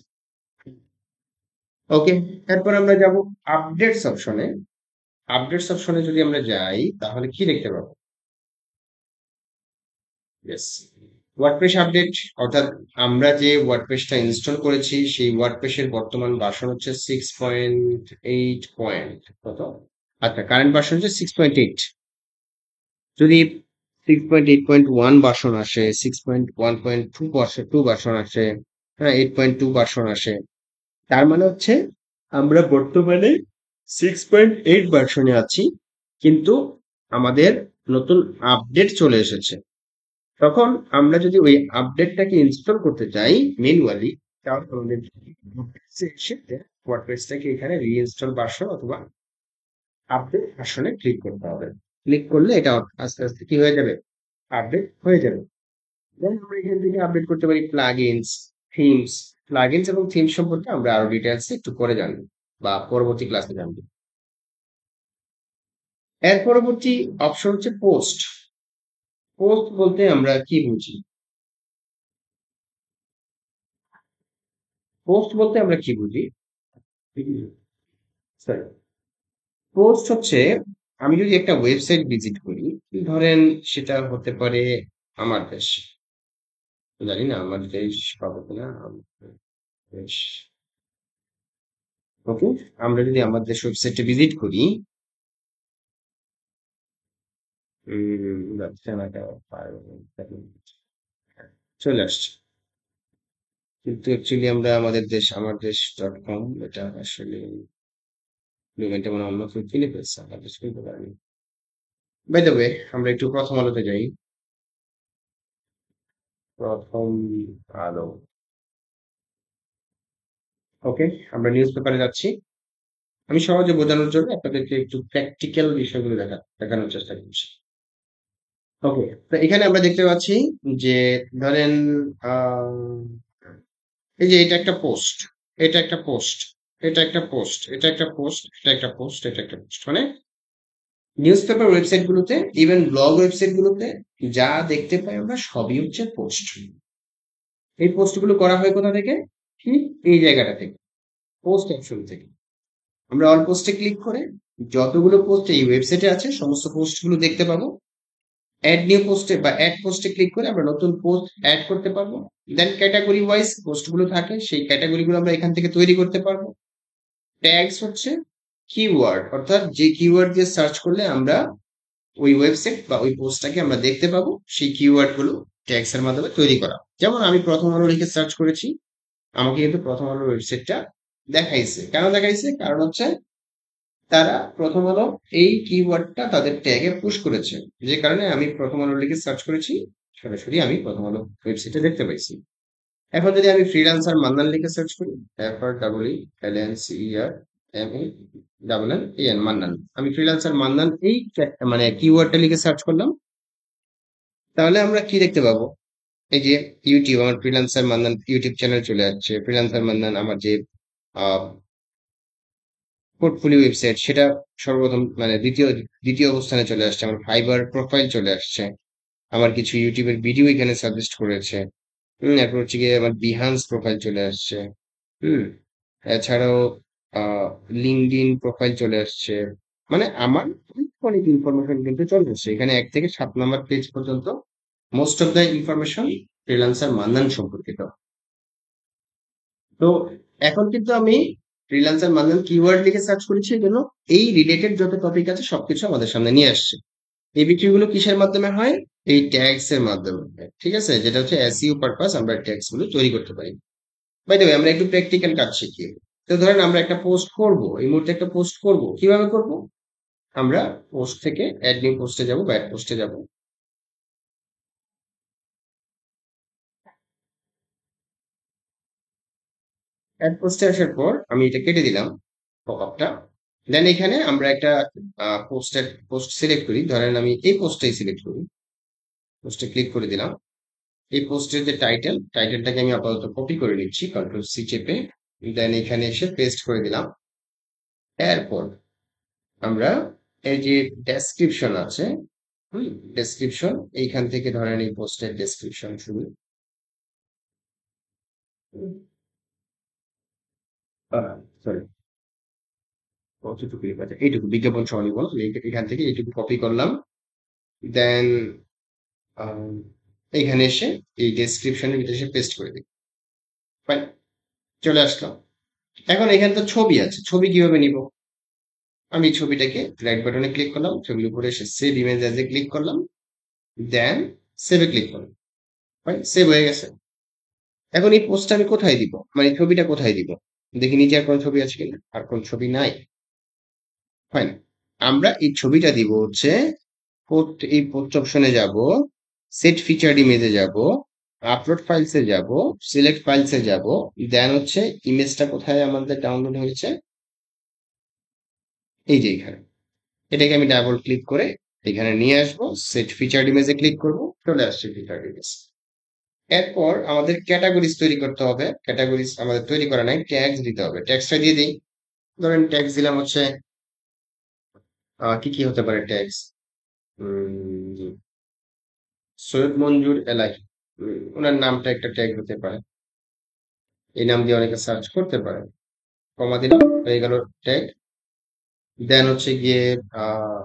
ওকে, তারপর আমরা যাব আপডেটস অপশনে। আপডেটস অপশনে যদি আমরা যাই, তাহলে কি দেখতে পাবো? Yes, WordPress update. অর্থাৎ আমরা যে ওয়ার্ডপ্রেসটা ইনস্টল করেছি, সেই ওয়ার্ডপ্রেসের বর্তমান ভার্সন হচ্ছে 6.8 কত? আচ্ছা, কারেন্ট ভার্সন হচ্ছে 6.8। যদি 6.8.1 ভার্সন আসে, 6.1.2 ভার্সন আসে, হ্যাঁ 8.2 ভার্সন আসে, তার মানে হচ্ছে আমরা বর্তমানে 6.8 ভার্সনে আছি, কিন্তু আমাদের নতুন আপডেট চলে এসেছে। তখন আমরা যদি ওই আপডেটটাকে ইনস্টল করতে চাই ম্যানুয়ালি, তাহলে আমাদের এসে ওয়ার্ডপ্রেসটাকে এখানে রিইনস্টল ভার্সন অথবা আপডেট ভার্সনে ক্লিক করতে হবে। ক্লিক করলে এটা আস্তে আস্তে কি হয়ে যাবে? আপডেট হয়ে যাবে। দেন আমরা এখান থেকে আপডেট করতে পারি প্লাগইনস, থিমস। প্লাগইনস এবং থিম সম্পর্কে আমরা আরো ডিটেইলস একটু পরে জানবো বা পরবর্তী ক্লাসে জানবো। এর পরবর্তী অপশন হচ্ছে পোস্ট। পোস্ট বলতে আমরা কি বুঝি? পোস্ট বলতে আমরা কি বুঝি? সরি, পোস্ট হচ্ছে আমি যদি একটা ওয়েবসাইট ভিজিট করি, ধরেন সেটা হতে পারে আমার দেশ, জানি না আমার দেশ পাবো কিনা, দেশ। ওকে, আমরা যদি আমার দেশ ওয়েবসাইটে ভিজিট করি, যাচ্ছে না কেন? চলে আসছে, কিন্তু অ্যাকচুয়ালি আমরা আমাদের দেশ, আমার দেশ .com, এটা আসলে ডোমেইনটা মনে হয় অন্য কেউ কিনে ফেলছে, আমার দেশ কিনতে পারেনি। বাই দ্য ওয়ে, আমরা একটু প্রথম আলোতে যাই। প্রথম আলো। ওকে, আমরা নিউজ পেপারে যাচ্ছি। আমি সহজে বোঝানোর জন্য আপনাদেরকে একটু প্র্যাকটিক্যাল বিষয়গুলো দেখানোর চেষ্টা করছি। ওকে, তো এখানে আমরা দেখতে পাচ্ছি যে ধরেন আহ, এই যে এটা একটা পোস্ট, এটা একটা পোস্ট, এটা একটা পোস্ট, এটা একটা পোস্ট, এটা একটা পোস্ট, এটা একটা পোস্ট, মানে নিউজ পেপার ওয়েবসাইট গুলোতে, ইভেন ব্লগ ওয়েবসাইট গুলোতে যা দেখতে পাই আমরা সবই হচ্ছে পোস্ট। এই পোস্ট গুলো করা হয় কোথা থেকে? ঠিক এই জায়গাটা থেকে। পোস্ট অপশন থেকে আমরা অল পোস্টে ক্লিক করে যতগুলো পোস্ট এই ওয়েবসাইটে আছে সমস্ত পোস্টগুলো দেখতে পাবো। অ্যাড নিউ পোস্টে বা অ্যাড পোস্টে ক্লিক করে আমরা নতুন পোস্ট অ্যাড করতে পারবো। দেন ক্যাটাগরি ওয়াইজ পোস্টগুলো থাকে, সেই ক্যাটাগরিগুলো আমরা এখান থেকে তৈরি করতে পারবো। ট্যাগস হচ্ছে কিওয়ার্ড, অর্থাৎ যে কিওয়ার্ড দিয়ে সার্চ করলে আমরা ওই ওয়েবসাইট বা ওই পোস্টটাকে আমরা দেখতে পাবো, সেই কিওয়ার্ড গুলো ট্যাগস এর মাধ্যমে তৈরি করা। যেমন আমি প্রথম আলো লিখে সার্চ করেছি, আমাকে কিন্তু প্রথম আলোর ওয়েবসাইটটা দেখাইছে। কেন দেখাইছে? কারণ হচ্ছে তারা প্রথম আলো এই কিওয়ার্ডটা তাদের ট্যাগে পুশ করেছে, যে কারণে আমি প্রথম আলো লিখে সার্চ করেছি, সরাসরি আমি প্রথম আলো ওয়েবসাইটে দেখতে পাইছি। এখন যদি আমি ফ্রিল্যান্সার মান্নান লিখে সার্চ করি, FREELANCER মান্নান, আমি ফ্রিল্যান্সার মান্নান এই মানে কিওয়ার্ডটা লিখে সার্চ করলাম, তাহলে আমরা কি দেখতে পাবো? এই যে ইউটিউব, আমার ফ্রিল্যান্সার মান্নান ইউটিউব চ্যানেল চলে আসছে। ফ্রিল্যান্সার মান্নান আমার যে পোর্টফোলিও ওয়েবসাইট, সেটা সর্বপ্রথম মানে দ্বিতীয় দ্বিতীয় অবস্থানে চলে আসছে। আমার ফাইবার প্রোফাইল চলে আসছে। আমার কিছু ইউটিউবের ভিডিও এখানে সাজেস্ট করেছে। এরপর হচ্ছে গিয়ে আমার বিহান্স প্রোফাইল চলে আসছে। হুম এছাড়াও লিঙ্কডইন প্রোফাইল চলে আসছে। মানে আমার অনেক ইনফরমেশন কিন্তু চলে আসছে এখানে, 1 থেকে 7 নম্বর পেজ পর্যন্ত most of the information freelancer Mannan সম্পর্কিত। তো এখন কিন্তু আমি ফ্রিল্যান্সার মান্নান কিওয়ার্ড লিখে সার্চ করেছি, এই জন্য এই রিলেটেড যত টপিক আছে সবকিছু আমাদের সামনে নিয়ে আসছে। এই বিক্রিগুলো কিসের মাধ্যমে হয়? এই ট্যাগস এর মাধ্যমে হয়। ঠিক আছে, যেটা হচ্ছে এসইও পারপাস, আমরা ট্যাগস গুলো তৈরি করতে পারি। বাই দ্য ওয়ে, আমরা একটু প্র্যাকটিক্যাল কাজ শিখি। তো ধরেন আমরা একটা পোস্ট করব, এই মুহূর্তে একটা পোস্ট করব, কিভাবে করব? আমরা পোস্ট থেকে অ্যাড নিউ পোস্টে যাব বা অ্যাড পোস্টে যাব। অ্যাড পোস্টে আসার পর আমি এটা কেটে দিলাম পপআপটা। দেন এখানে আমরা একটা পোস্ট সিলেক্ট করি, ধরেন আমি এই পোস্টটাই সিলেক্ট করি। পোস্টে ক্লিক করে দিলাম। এই পোস্টের যে টাইটেলটাকে আমি আপাতত কপি করে নিচ্ছি কন্ট্রোল সি চেপে। দেন এখানে এসে পেস্ট করে দিলাম। এরপর আমরা এই যে ডেসক্রিপশন আছে, ডেসক্রিপশন, এইখান থেকে ধরেন এই পোস্টের ডেসক্রিপশন শুরু। সরি, কতটুকু লেখা আছে? এইটুকু বিজ্ঞাপন সহ নিব, এখান থেকে এইটুকু কপি করলাম। দেন এইখানে এসে এই ডেসক্রিপশনের ভিতরে এসে পেস্ট করে দিই। ফাইন, চলে আসলাম। এখন এখানে তো ছবি আছে, ছবি কিভাবে নিব? আমি ছবিটাকে রাইট বাটনে ক্লিক করলাম, ছবির উপরে এসে save image as a click করলাম। দেন সেভে ক্লিক করলাম। ফাইন, সেভ হয়ে গেছে। এখন এই পোস্টটা আমি কোথায় দিব, মানে এই ছবিটা কোথায় দিব? দেখি নিচে আর কোন ছবি আছে কিনা, আর কোন ছবি নাই। ফাইন, আমরা এই ছবিটা দিব হচ্ছে এই পোস্ট অপশনে যাব, সেট ফিচার ইমেজে যাব, আপলোড ফাইলসে যাব, সিলেক্ট ফাইলসে যাব। দেন হচ্ছে ইমেজটা কোথায় আমাদের ডাউনলোড হয়েছে, এই যে এখানে। এটাকে আমি ডাবল ক্লিক করে এখানে নিয়ে আসবো, সেট ফিচার ইমেজে ক্লিক করব, চলে আসছে ফিচার ইমেজ। এরপর আমাদের ক্যাটাগরিজ তৈরি করতে হবে। ক্যাটাগরিজ আমাদের তৈরি করা নাই, ট্যাগস দিতে হবে। ট্যাগসটা দিয়ে দিই। ধরেন ট্যাগস দিলাম হচ্ছে কি কি হতে পারে ট্যাগস? সৈয়দ মঞ্জুর এলাহি, ওনার নামটা একটা ট্যাগ হতে পারে। এই নাম দিয়ে অনেকে সার্চ করতে পারে। কমা দিলাম, হয়ে গেল ট্যাগ। দেন হচ্ছে গিয়ে আহ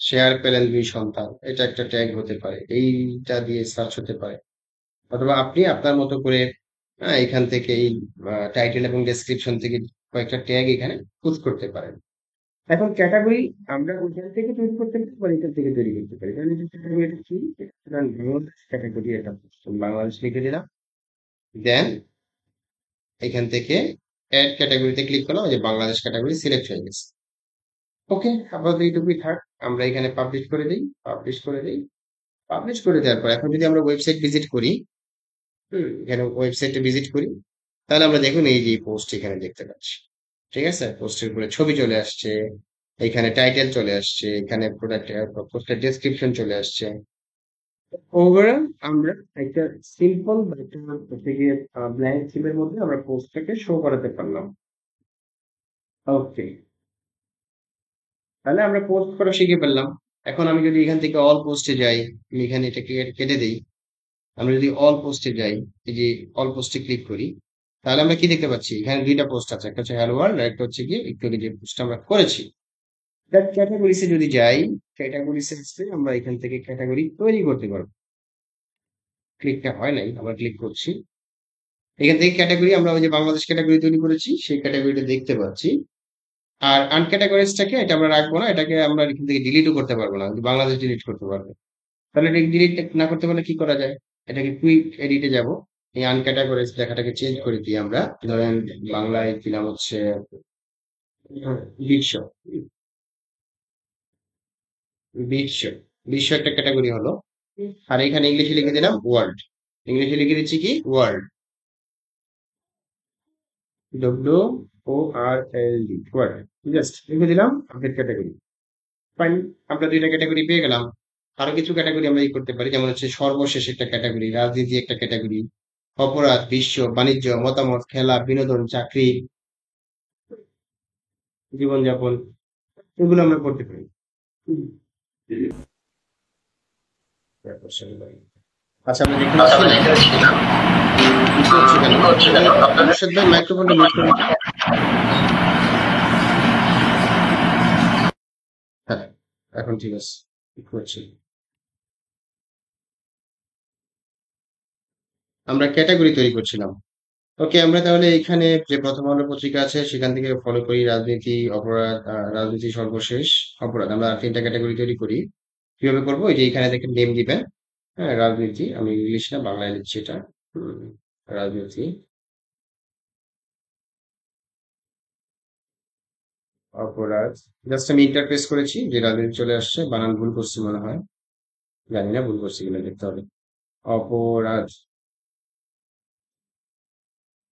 শেয়ার পেলেন 2 সন্তান, এটা একটা ট্যাগ হতে পারে, এইটা দিয়ে সার্চ হতে পারে। অথবা আপনি আপনার মতো করে এখান থেকে এই টাইটেল এবং ডেসক্রিপশন থেকে কয়েকটা ট্যাগ এখানে পুশ করতে পারেন। এখন ক্যাটাগরি আমরা ওইখান থেকে তৈরি করতে পারি বা এখান থেকে তৈরি করতে পারি। কারণ এই ক্যাটাগরি এটা কি, বাংলাদেশ ক্যাটাগরি, এটা বাংলাদেশ লিখে দিলাম। দেন এখান থেকে অ্যাড ক্যাটাগরিতে ক্লিক করলাম, ওই যে বাংলাদেশ ক্যাটাগরি সিলেক্ট হয়ে গেছে। ওকে, আপাতত এইটুকুই থাক। আমরা এখানে পাবলিশ করে দিই, পাবলিশ করে দিই। পাবলিশ করে দেওয়ার পর এখন যদি আমরা ওয়েবসাইট ভিজিট করি, এখানে ওয়েবসাইটে ভিজিট করি, তাহলে আমরা দেখুন এই যে পোস্ট এখানে দেখতে পাচ্ছি। ঠিক আছে, পোস্টের উপরে ছবি চলে আসছে, এখানে টাইটেল চলে আসছে, এখানে প্রোডাক্ট পোস্টের ডেসক্রিপশন চলে আসছে। ওভারঅল আমরা একটা সিম্পল বা একটা হচ্ছে গিয়ে ব্ল্যাঙ্ক থিমের মধ্যে আমরা পোস্টটাকে শো করাতে পারলাম। ওকে, তাহলে আমরা পোস্ট করা শিখে ফেললাম। এখন আমি যদি এখান থেকে অল পোস্টে যাই, আমি এখানে এটাকে কেটে দিই। আমরা যদি অল পোস্টে যাই, এই যে অল পোস্টে ক্লিক করি, তাহলে আমরা কি দেখতে পাচ্ছি, এখানে দুইটা পোস্ট আছে, একটা হচ্ছে হ্যালো ওয়ার্ল্ড আর একটা হচ্ছে কি একটু আগে যে পোস্ট আমরা করেছি। ক্যাটাগরিজে যদি যাই, ক্যাটাগরিজে আমরা এখান থেকে ক্যাটাগরি তৈরি করতে পারবো। ক্লিকটা হয় নাই, আবার ক্লিক করছি। এখান থেকে ক্যাটাগরি আমরা ওই যে বাংলাদেশ ক্যাটাগরি তৈরি করেছি সেই ক্যাটাগরিটা দেখতে পাচ্ছি। আর আনক্যাটাগরাইজটাকে এটা আমরা রাখবো না, এটাকে আমরা এখান থেকে ডিলিটও করতে পারবো না, কিন্তু বাংলাদেশ ডিলিট করতে পারবো। তাহলে এটা ডিলিট না করতে পারলে কি করা যায়? এটাকে কুইক এডিটে যাব, এই আনক্যাটাগরাইজ লেখাটাকে চেঞ্জ করে দিই আমরা। ধরেন বাংলায় দিলাম হচ্ছে বিশ্ব। বিশ্ব, বিশ্ব একটা ক্যাটাগরি হলো। আর এখানে ইংলিশে লিখে দিলাম ওয়ার্ল্ড। ইংলিশে লিখে দিচ্ছি কি ওয়ার্ল্ড, ডব্লিউ ও আর এল ডি, ওয়ার্ল্ড। জাস্ট লিখে দিলাম আপডেট ক্যাটাগরি। ফাইন, আমরা দুইটা ক্যাটাগরি পেয়ে গেলাম। আরো কিছু ক্যাটাগরি আমরা ই করতে পারি, যেমন হচ্ছে সর্বশেষ একটা ক্যাটাগরি, রাজনীতি একটা ক্যাটাগরি, অপরাধ, বিশ্ব, বাণিজ্য, মতামত, খেলা, বিনোদন, চাকরি, জীবনযাপন, এগুলো আমরা করতে পারি। আচ্ছা, আমরা যেখানে আচ্ছা আমরা ছিলাম, যেখানে ছিলাম, ইসু হচ্ছে কেন হচ্ছে কেন আপনাদের? আপনাদের? মুর্শদ ভাই মাইক্রোফোনটা মিউট করে দিন। হ্যাঁ, এখন ঠিক আছে, ঠিক হচ্ছে। আমরা ক্যাটাগরি তৈরি করছিলাম। ওকে, আমরা তাহলে এখানে যে প্রথম আলো পত্রিকা আছে সেখান থেকে ফলো করি রাজনীতি, অপরাধ, রাজনীতি সর্বশেষ, অপরাধ। আমরা তিনটা ক্যাটাগরি তৈরি করি। কিভাবে করবো? এই যে এখানে দেখেন নেম দিবেন। হ্যাঁ, রাজনীতি, আমি ইংলিশ না বাংলায় লিখছি এটা। হুম, রাজনীতি, অপরাধ। জাস্ট আমি ইন্টারপ্রেস করেছি যে রাজনীতি চলে আসছে, বানান ভুল করছি মনে হয়, জানি না ভুল করছি কিনা, দেখতে হবে। অপরাধ,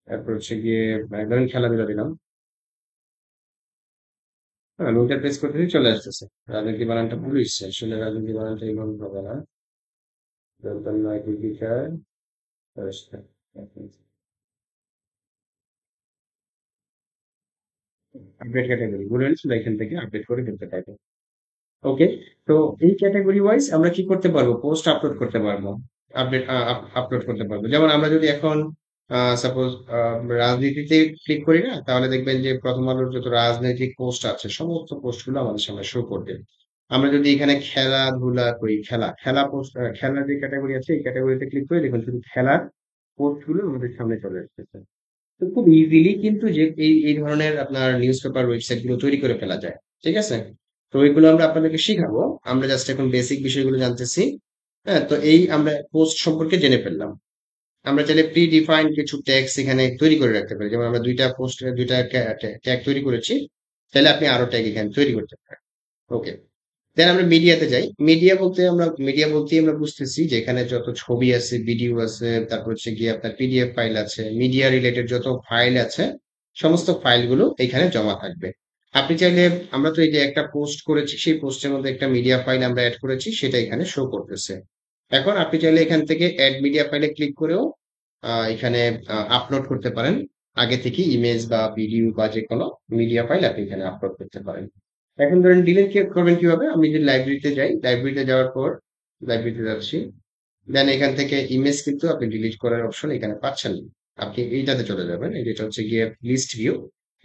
তারপর হচ্ছে গিয়ে ধরেন খেলাধুলা দিলাম। হ্যাঁ, আমি ইন্টারপ্রেস করতেছি, চলে আসতেছে। রাজনীতি বানানটা ভুল হচ্ছে, আসলে রাজনীতি বানানটা এমন হবে না। দন্তন্য নয় দীর্ঘিকার, আপডেট ক্যাটাগরি বলে নিচ্ছিল, এখান থেকে আপডেট করে ফেলতে পারবো। ওকে, তো এই ক্যাটাগরি ওয়াইজ আমরা কি করতে পারবো? পোস্ট আপলোড করতে পারবো, আপডেট আপলোড করতে পারবো। যেমন আমরা যদি এখন সাপোজ রাজনীতিতে ক্লিক করি না, তাহলে দেখবেন যে প্রথম আলোর যত রাজনৈতিক পোস্ট আছে সমস্ত পোস্ট গুলো আমাদের সামনে শো করবে। আমরা যদি এখানে খেলাধুলা করি, খেলা খেলা পোস্ট, খেলার যে ক্যাটাগরি আছে এই ক্যাটাগরিতে ক্লিক করে দেখুন শুধু খেলার পোস্ট গুলো আমাদের সামনে চলে আসতেছে। তো খুব ইজিলি কিন্তু যে এই এই ধরনের আপনার নিউজ পেপার ওয়েবসাইট গুলো তৈরি করে ফেলা যায়। ঠিক আছে, তো ওইগুলো আমরা আপনাদেরকে শিখাবো। আমরা জাস্ট এখন বেসিক বিষয়গুলো জানতেছি। হ্যাঁ, তো এই আমরা পোস্ট সম্পর্কে জেনে ফেললাম। আমরা চাইলে প্রি ডিফাইন্ড কিছু ট্যাগস এখানে তৈরি করে রাখতে পারি, যেমন আমরা দুইটা পোস্ট, দুইটা ট্যাগ তৈরি করেছি, চাইলে আপনি আরো ট্যাগ এখানে তৈরি করতে পারেন। ওকে, দেন আমরা মিডিয়াতে যাই। মিডিয়া বলতেই আমরা বুঝতেছি যে এখানে যত ছবি আছে, ভিডিও আছে, তারপর হচ্ছে গিয়ে আপনার পিডিএফ ফাইল আছে, মিডিয়া রিলেটেড যত ফাইল আছে সমস্ত ফাইলগুলো এখানে জমা থাকবে। আপনি চাইলে, আমরা তো এই যে একটা পোস্ট করেছি সেই পোস্টের মধ্যে একটা মিডিয়া ফাইল আমরা অ্যাড করেছি, সেটা এখানে শো করতেছে। এখন আপনি চাইলে এখান থেকে অ্যাড মিডিয়া ফাইলে ক্লিক করেও এখানে আপলোড করতে পারেন। আগে থেকে ইমেজ বা ভিডিও বা যে কোনো মিডিয়া ফাইল আপনি এখানে আপলোড করতে পারেন। এখন ধরেন ডিলিট করবেন কিভাবে? আমি যদি লাইব্রেরিতে যাই, লাইব্রেরিতে যাওয়ার পর লাইব্রেরিতে যাচ্ছি, দেন এখান থেকে ইমেজ কিন্তু আপনি ডিলিট করার অপশন এখানে পাচ্ছেন না। আপনি এইটাতে চলে যাবেন, এই যেটা হচ্ছে গিয়ে লিস্ট ভিউ,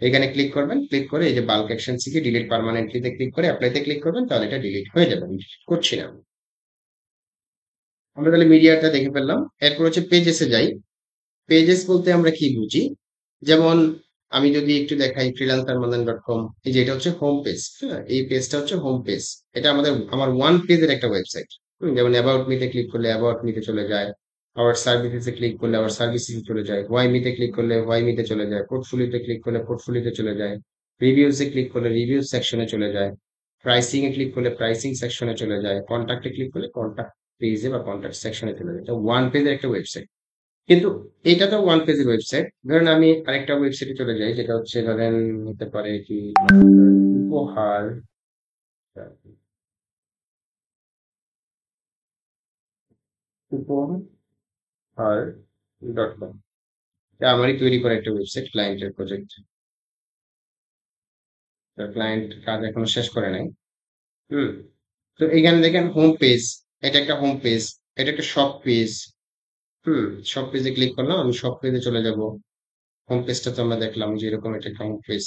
এখানে ক্লিক করবেন। ক্লিক করে এই যে বাল্ক অ্যাকশন থেকে ডিলিট পার্মানেন্টলিতে ক্লিক করে অ্যাপ্লাইতে ক্লিক করবেন, তাহলে এটা ডিলিট হয়ে যাবে। আমি delete করছি না। আমরা তাহলে মিডিয়াটা দেখে ফেললাম। এরপর হচ্ছে পেজেসে যাই। পেজেস বলতে আমরা কি বুঝি? যেমন আমি যদি একটু দেখাই freelancermandan.com, এই যে এটা হচ্ছে হোম পেজ। হ্যাঁ, এই পেজটা হচ্ছে হোম পেজ। এটা আমার ওয়ান পেজের একটা ওয়েবসাইট। যেমন অ্যাবাউট মিতে ক্লিক করলে অ্যাবাউট মিতে চলে যায়, আবার সার্ভিসেসে ক্লিক করলে আবার সার্ভিসেসে চলে যায়, হোয়াই মিতে ক্লিক করলে হোয়াই মিতে চলে যায়, পোর্টফোলিওতে ক্লিক করলে পোর্টফোলিওতে চলে যায়, রিভিউসে ক্লিক করলে রিভিউজ সেকশনে চলে যায়, প্রাইসিং এ ক্লিক করলে প্রাইসিং সেকশনে চলে যায়, কন্ট্যাক্টে ক্লিক করলে কন্ট্যাক্ট পেজে বা কন্ট্যাক্ট সেকশনে চলে যায়। এটা ওয়ান পেজের একটা ওয়েবসাইট। কিন্তু এটা তো ওয়ান পেজের ওয়েবসাইট। ধরেন আমি আরেকটা ওয়েবসাইটে চলে যাই, যেটা হচ্ছে ধরেন হতে পারে কি উপহার, উপহার ডট কম। এটা আমারই তৈরি করা একটা ওয়েবসাইট, ক্লায়েন্টের প্রজেক্ট। ক্লায়েন্ট কাজ এখনো শেষ করে নাই। হুম, তো এখানে দেখেন হোম পেজ, এটা একটা হোম পেজ, এটা একটা শপ পেজ। হুম, শপ পেজে ক্লিক করলাম, আমি শপ পেজে চলে যাব। হোম পেজটা তো আমরা দেখলাম যে এরকম একটা হোম পেজ।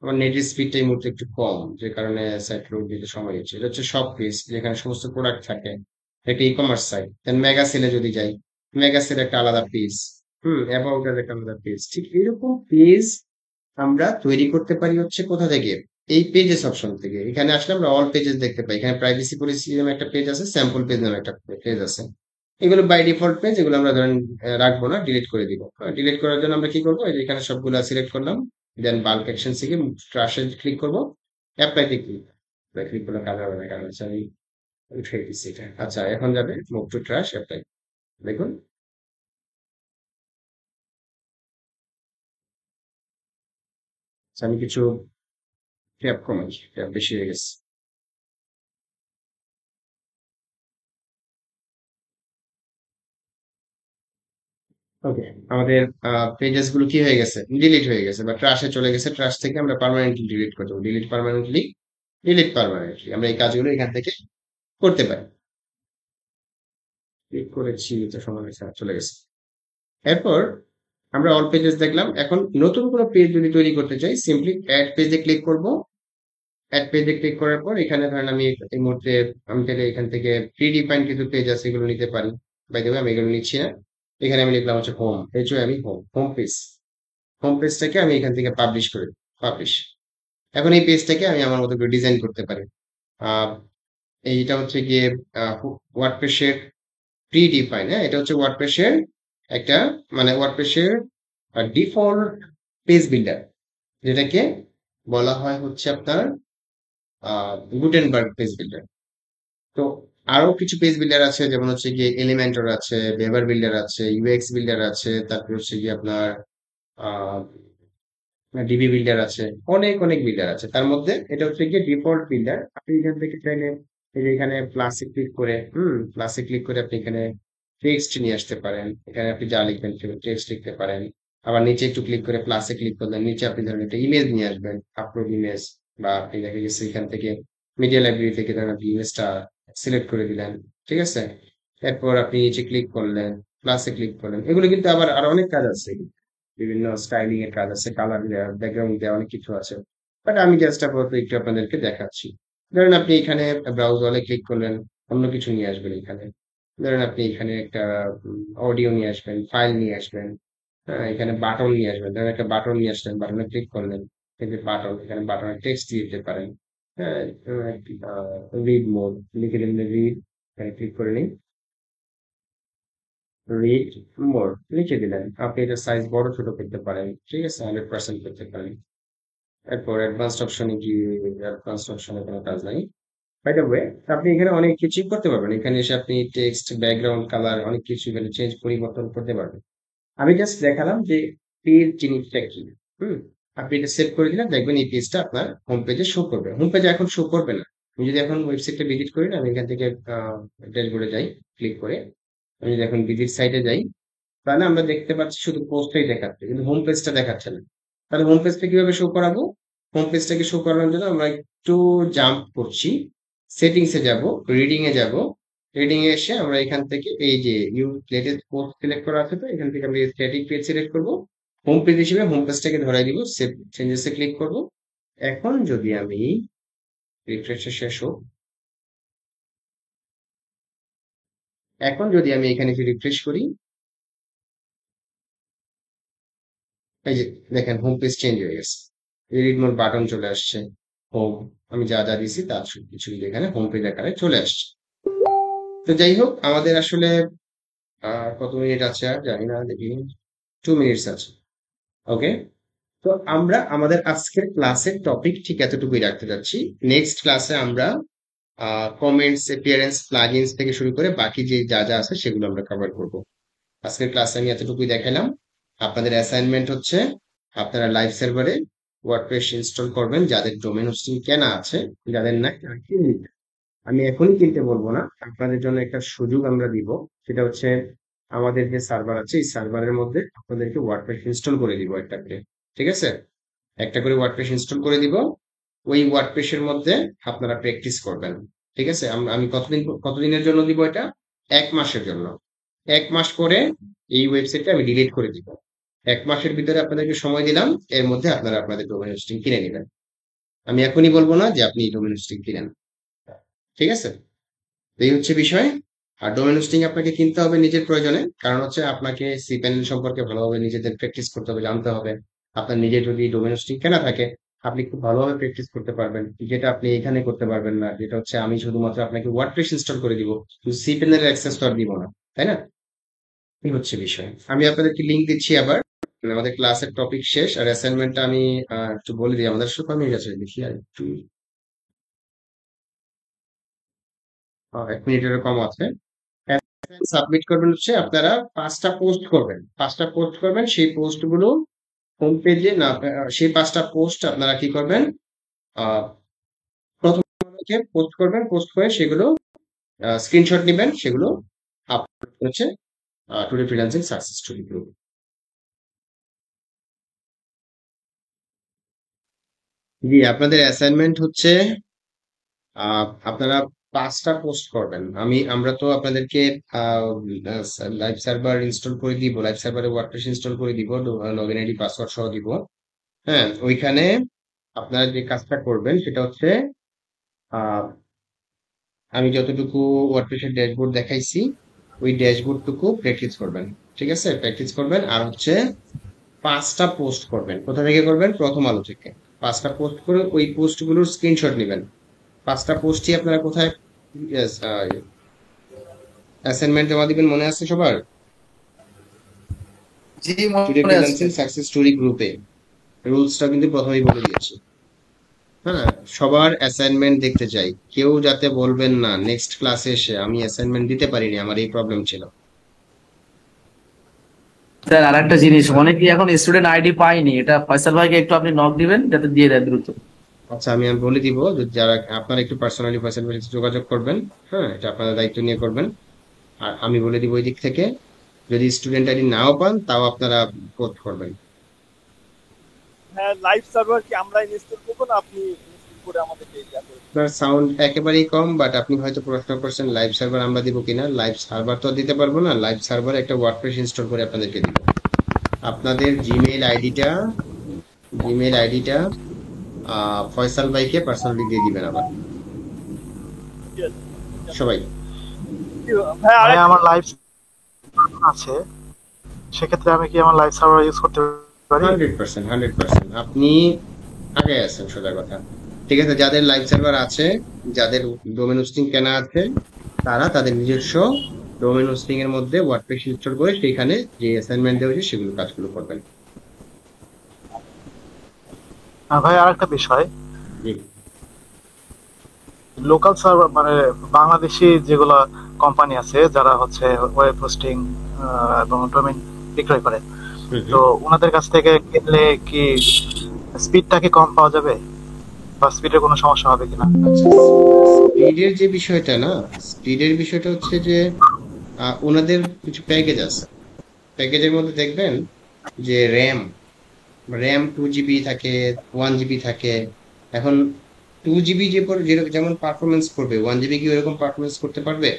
আমার নেটের স্পিডটা এই মুহূর্তে একটু কম, যে কারণে সাইট লোড দিতে সময় হচ্ছে। এটা হচ্ছে সব পেজ যেখানে সমস্ত প্রোডাক্ট থাকে, একটা ই কমার্স সাইট। দেন মেগা সেলে যদি যাই, মেগা সেল একটা আলাদা পেজ, অ্যাবাউট এর একটা আলাদা পেজ। ঠিক এরকম পেজ আমরা তৈরি করতে পারি হচ্ছে কোথা থেকে? এই পেজেস অপশন থেকে। এখানে আসলে আমরা অল পেজেস দেখতে পাই। এখানে প্রাইভেসি পলিসি নামে একটা পেজ আছে, স্যাম্পল পেজ নামে একটা পেজ আছে। এগুলো বাই ডিফল্ট পেজ, এগুলো আমরা ধরেন রাখবো না, ডিলিট করে দিব। ডিলিট করার জন্য আমরা কি করবো, এই যে এখানে সবগুলো সিলেক্ট করলাম। দেন বাল্ক অ্যাকশন থেকে ট্রাশে ক্লিক করবো, অ্যাপ্লাইতে ক্লিক ক্লিক করলে কাজ হবে না, কারণ হচ্ছে আমি উঠে দিচ্ছি এটা। আচ্ছা, এখন যাবে মুভ টু ট্রাশ অ্যাপ্লাই। দেখুন, আচ্ছা, আমি কিছু ট্যাপ কমাই, ট্যাপ বেশি হয়ে গেছে। ওকে, আমাদের পেজেস গুলো কি হয়ে গেছে, ডিলিট হয়ে গেছে বা ট্রাশে চলে গেছে। ট্রাশ থেকে আমরা পার্মানেন্টলি ডিলিট করে দেবো। ডিলিট পার্মানেন্টলি, ডিলিট পার্মানেন্টলি, আমরা এই কাজগুলো এখান থেকে করতে পারি। ক্লিক করেছি তো সময় হয়েছে, চলে গেছে। এরপর আমরা অল পেজেস দেখলাম। এখন নতুন কোনো পেজ যদি তৈরি করতে চাই, সিম্পলি অ্যাড পেজে ক্লিক করব। অ্যাড পেজে ক্লিক করার পর এখানে ধরেন আমি এই মুহূর্তে, আমি চাইলে এখান থেকে প্রি ডিফাইন কিছু পেজ আছে, এগুলো নিতে পারি। বাই দ্য ওয়ে, আমি এগুলো নিচ্ছি না। এখানে আমি লিখলাম হচ্ছে হোম, আমি হোম, হোম পেজ। হোম পেজটাকে আমি এখান থেকে পাবলিশ করে পাবলিশ। এখন এই পেজটাকে আমি আমার মতো করে ডিজাইন করতে পারি। আহ এইটা হচ্ছে গিয়ে ওয়ার্ডপ্রেসের প্রি ডিফাইন। হ্যাঁ, এটা হচ্ছে ওয়ার্ডপ্রেসের একটা, মানে ওয়ার্ডপ্রেসের ডিফল্ট পেজ বিল্ডার, যেটাকে বলা হয় হচ্ছে আপনার গুটেনবার্গ পেজ বিল্ডার। তো আরো কিছু পেজ বিল্ডার আছে, যেমন হচ্ছে গিয়ে এলিমেন্টর আছে, বেভার বিল্ডার আছে, ইউএক্স বিল্ডার আছে, তারপর হচ্ছে গিয়ে আপনার ডিবি বিল্ডার আছে। অনেক অনেক বিল্ডার আছে, তার মধ্যে এটা হচ্ছে গিয়ে ডিফল্ট বিল্ডার। আপনি এখান থেকে চাইলে এই যে এখানে প্লাসে ক্লিক করে, প্লাসে ক্লিক করে আপনি এখানে টেক্সট নিয়ে আসতে পারেন। এখানে আপনি যা লিখবেন টেক্সট লিখতে পারেন। আবার নিচে একটু ক্লিক করে প্লাসে ক্লিক করলেন, নিচে আপনি ধরেন একটা ইমেজ নিয়ে আসবেন, আপলোড ইমেজ। বা আপনি দেখা গেছে এখান থেকে মিডিয়া লাইব্রেরি থেকে ধরেন আপনি ইমেজটা সিলেক্ট করে দিলেন, ঠিক আছে। এরপর আপনি নিচে ক্লিক করলেন, প্লাসে ক্লিক করলেন। এগুলো কিন্তু আবার আরো অনেক কাজ আছে, বিভিন্ন স্টাইলিং এর কাজ আছে, কালার দেওয়া, ব্যাকগ্রাউন্ড দেওয়া, অনেক কিছু আছে। বাট আমি জাস্ট আপাতত একটু আপনাদেরকে দেখাচ্ছি। ধরেন আপনি এখানে ব্রাউজ অলে ক্লিক করলেন, অন্য কিছু নিয়ে আসবেন এখানে। ধরেন আপনি এখানে একটা অডিও নিয়ে আসবেন, ফাইল নিয়ে আসবেন। হ্যাঁ, এখানে বাটন নিয়ে আসবেন, ধরেন একটা বাটন নিয়ে আসলেন, বাটনে ক্লিক করলেন। এই যে বাটন, এখানে বাটনের টেক্সট দিয়ে দিতে পারেন। হ্যাঁ, রিড মোড লিখে দিন, রিড, এখানে ক্লিক করে নিন, রিড মোর লিখে দিলেন। আপনি এটা সাইজ বড় ছোট করতে পারেন, ঠিক আছে, 100% করতে পারেন। এরপর অ্যাডভান্সড অপশনে গিয়ে, অ্যাডভান্সড অপশনে কোনো কাজ নাই। বাই দ্য ওয়ে, আপনি এখানে অনেক কিছুই করতে পারবেন। এখানে এসে আপনি টেক্সট, ব্যাকগ্রাউন্ড, কালার, অনেক কিছু এখানে চেঞ্জ, পরিবর্তন করতে পারবেন। আমি জাস্ট দেখালাম যে পেজ জিনিসটা কি। হুম আপনি এটা সেভ করে দিলেন, দেখবেন এই পেজটা আপনার হোম পেজে শো করবে। হোম পেজে এখন শো করবে না। আমি যদি এখন ওয়েবসাইটটা ভিজিট করি না, আমি এখান থেকে ড্যাশবোর্ডে যাই, ক্লিক করে আমি যদি এখন ভিজিট সাইটে যাই, তাহলে আমরা দেখতে পাচ্ছি শুধু পোস্টটাই দেখাচ্ছে, কিন্তু হোম পেজটা দেখাচ্ছে না। তাহলে হোম পেজটা কিভাবে শো করাবো? হোম পেজটাকে শো করানোর জন্য আমরা একটু জাম্প করছি, সেটিংস এ যাব, রিডিং এ যাব। রিডিং এ এসে আমরা এখান থেকে এই যে নিউ লেটেস্ট পোস্ট সিলেক্ট করা আছে, তো এখান থেকে আমরা স্ট্যাটিক পেজ সিলেক্ট করব। হোম পেজ হিসেবে হোম পেজটাকে ধরাই দিব, সেভ চেঞ্জেস এ ক্লিক করব। এখন যদি আমি রিফ্রেশ শেষ হোক, এখন যদি আমি এখানে রিফ্রেশ করি, এই যে দেখেন হোম পেজ চেঞ্জ হয়ে গেছে। রিড মোর বাটন চলে আসছে, হোম, আমি যা যা দিছি তার সবকিছু এখানে হোম পেজ আকারে চলে আসছে। তো যাই হোক, আমাদের আসলে কত মিনিট আছে আর জানি না, দেখি 2 মিনিটস আছে। ওকে, তো আমরা আমাদের আজকের ক্লাসের টপিক ঠিক এতটুকুই রাখতে যাচ্ছি। নেক্সট ক্লাসে আমরা কমেন্টস, অ্যাপিয়ারেন্স, প্লাগইনস থেকে শুরু করে বাকি যে যা যা আছে সেগুলো আমরা কভার করব। আজকের ক্লাসে আমি এতটুকুই দেখালাম। আপনাদের অ্যাসাইনমেন্ট হচ্ছে আপনারা লাইভ সার্ভারে ওয়ার্ডপ্রেস ইনস্টল করবেন, যাদের ডোমেন হোস্টিং কেনা আছে। যাদের নাই তারা কিনে নিবেন। আমি এখনই কিনতে বলবো না, আপনাদের জন্য একটা সুযোগ আমরা দিব। সেটা হচ্ছে আমাদের যে সার্ভার আছে, এই সার্ভারের মধ্যে আপনাদেরকে ওয়ার্ডপ্রেস ইনস্টল করে দিব একটা করে, ঠিক আছে। একটা করে ওয়ার্ডপ্রেস ইনস্টল করে দিব। ওই ওয়ার্ডপ্রেসের মধ্যে আপনারা প্র্যাকটিস করবেন, ঠিক আছে। আমি কতদিনের জন্য দিব এটা? 1 মাসের জন্য। 1 মাস পরে এই ওয়েবসাইটটা আমি ডিলিট করে দিব। 1 মাসের ভিতরে আপনাদেরকে সময় দিলাম, এর মধ্যে আপনারা আপনাদের ডোমেইন হোস্টিং কিনে নিবেন। আমি এখনই বলবো না যে আপনি ডোমেইন হোস্টিং কিনেন। ঠিক আছে? তো এই হচ্ছে বিষয়। আর ডোমেইন হোস্টিং আপনাকে কিনতে হবে নিজের প্রয়োজনে। কারণ হচ্ছে আপনাকে cPanel সম্পর্কে ভালোভাবে নিজেদের প্র্যাকটিস করতে হবে, জানতে হবে। আপনার নিজের যদি ডোমেইন হোস্টিং কেনা থাকে, আপনি খুব ভালোভাবে প্র্যাকটিস করতে পারবেন। যেটা আপনি এখানে করতে পারবেন না। যেটা হচ্ছে আমি শুধুমাত্র আপনাকে ওয়ার্ডপ্রেস ইনস্টল করে দিব। কিন্তু cPanel এর অ্যাক্সেস তো আর দিব না। তাই না? এই হচ্ছে বিষয়। আমি আপনাদেরকে লিংক দিচ্ছি আবার। আমাদের ক্লাসের টপিক শেষ আর অ্যাসাইনমেন্টটা আমি একটু বলে দিই। আমাদের সময় কমে গেছে, দেখি আর একটু 1 মিনিটেরও কম আছে। সাবমিট করবেন হচ্ছে আপনারা 5টা পোস্ট করবেন। 5টা পোস্ট করবেন, সেই পোস্টগুলো হোম পেজে না, সেই 5টা পোস্ট আপনারা কি করবেন, আহ, প্রথম পোস্ট করবেন, পোস্ট করে সেগুলো স্ক্রিনশট নেবেন, সেগুলো আপলোড হচ্ছে today freelancing success story group. জি, আপনাদের অ্যাসাইনমেন্ট হচ্ছে আপনারা 5টা পোস্ট করবেন। আমরা তো আপনাদেরকে লাইভ সার্ভার ইনস্টল করে দিব, লাইভ সার্ভারে ওয়ার্ডপ্রেস ইনস্টল করে দিব, লগ ইন আইডি পাসওয়ার্ড সহ দিব। হ্যাঁ, ওইখানে আপনারা যে কাজটা করবেন সেটা হচ্ছে আহ, আমি যতটুকু ওয়ার্ডপ্রেসের ড্যাশবোর্ড দেখাইছি ওই ড্যাশবোর্ড টুকু প্র্যাকটিস করবেন। ঠিক আছে, প্র্যাকটিস করবেন। আর হচ্ছে 5টা পোস্ট করবেন। কোথা থেকে করবেন? প্রথম আলো থেকে। 5টা পোস্ট করে ওই পোস্টগুলোর স্ক্রিনশট নেবেন। 5টা পোস্টই আপনারা কোথায় অ্যাসাইনমেন্ট জমা দিবেন মনে আছে সবার? জি, টুডে মনে আছে। ফ্রিল্যান্সিং সাকসেস স্টোরি গ্রুপে। রুলসটা কিন্তু প্রথমেই বলে দিয়েছি। হ্যাঁ, সবার অ্যাসাইনমেন্ট দেখতে চাই। কেউ যাতে বলবেন না নেক্সট ক্লাসে এসে আমি অ্যাসাইনমেন্ট দিতে পারিনি, আমার এই প্রবলেম ছিল। স্যার আর একটা জিনিস, অনেকে এখন স্টুডেন্ট আইডি পায়নি, এটা ফয়সাল ভাইকে একটু আপনি নক দিবেন যাতে দিয়ে দেয় দ্রুত। আচ্ছা, আমি বলে দিব যে যারা আপনারা একটু পার্সোনালি ফ্যাসিলিটির সাথে যোগাযোগ করবেন। হ্যাঁ, এটা আপনারা দায়িত্ব নিয়ে করবেন। আর আমি বলে দিব ওই দিক থেকে, যদি স্টুডেন্ট আইডি নাও পান তাও আপনারা পোস্ট করবেন। হ্যাঁ, লাইভ সার্ভার কি আমরা ইনস্টল করবো না আপনি ইনস্টল করে আমাদেরকে ইয়া করে দিবেন? আপনার সাউন্ড একেবারেই কম, বাট আপনি হয়তো প্রশ্ন করছেন লাইভ সার্ভার আমরা দিব কিনা। লাইভ সার্ভার তো আর দিতে পারবো না, লাইভ সার্ভার একটা ওয়ার্ডপ্রেস ইনস্টল করে আপনাদেরকে দিব। আপনাদের জিমেইল আইডিটা ফয়সাল ভাইকে পার্সোনালি দিয়ে দিবেন আবার ঠিক আছে। সবাই। ভাই ভাই আরেকটা আমার লাইভ আছে, সেক্ষেত্রে আমি কি আমার লাইভ সার্ভার ইউজ করতে পারি? 100%, আপনি আগে আছেন, সোজা কথা। ঠিক আছে, যাদের লাইভ সার্ভার আছে, যাদের ডোমেন হোস্টিং কেনা আছে, তারা তাদের নিজস্ব ডোমেন হোস্টিং এর মধ্যে ওয়ার্ডপ্রেস ইনস্টল করে সেখানে যে অ্যাসাইনমেন্ট দেওয়া হয়েছে সেগুলো কাজগুলো করবেন। আর ভাই আরেকটা বিষয়, জি। লোকাল সার্ভার মানে বাংলাদেশি যেগুলো কোম্পানি আছে যারা হচ্ছে ওয়েব হোস্টিং এবং ডোমেইন বিক্রয় করে, হুম তো হুম। ওনাদের কাছ থেকে কিনলে কি স্পিডটা কি কম পাওয়া যাবে, বা স্পিডের কোনো সমস্যা হবে কিনা? আচ্ছা, স্পিডের যে বিষয়টা না, স্পিডের বিষয়টা হচ্ছে যে ওনাদের কিছু প্যাকেজ আছে। প্যাকেজের মধ্যে দেখবেন যে র্যাম র্যাম 2 জিবি থাকে, 1 জিবি থাকে। এখন 2 জিবি যেমন পারফরমেন্স করবে, 1 জিবি কি ওরকম পারফরমেন্স করতে পারবে?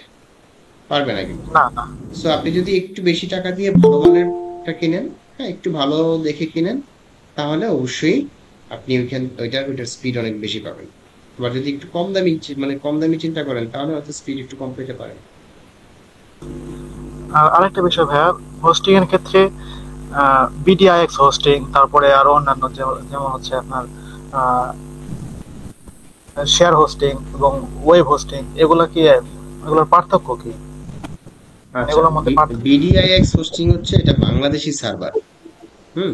পারবে না কিন্তু। না না। সো আপনি যদি একটু বেশি টাকা দিয়ে ভালো মানেরটা কিনেন, হ্যাঁ একটু ভালো দেখে কিনেন, তাহলে অবশ্যই আপনি ওইটার স্পিড অনেক বেশি পাবেন। আবার যদি একটু কম দামি মানে কম দামি চিন্তা করেন, তাহলে হয়তো স্পিড একটু কম পেতে পারেন। আর আরেকটা বিষয় ভাইয়া, হোস্টিং এর ক্ষেত্রে বিডিআইএক্স হোস্টিং, তারপরে আরো অন্যান্য যেমন হচ্ছে আপনার শেয়ার হোস্টিং এবং ওয়েব হোস্টিং, এগুলোর পার্থক্য কি? আচ্ছা, এগুলোর মধ্যে পার্থক্য। বিডিআইএক্স হোস্টিং হচ্ছে এটা বাংলাদেশি সার্ভার। হুম।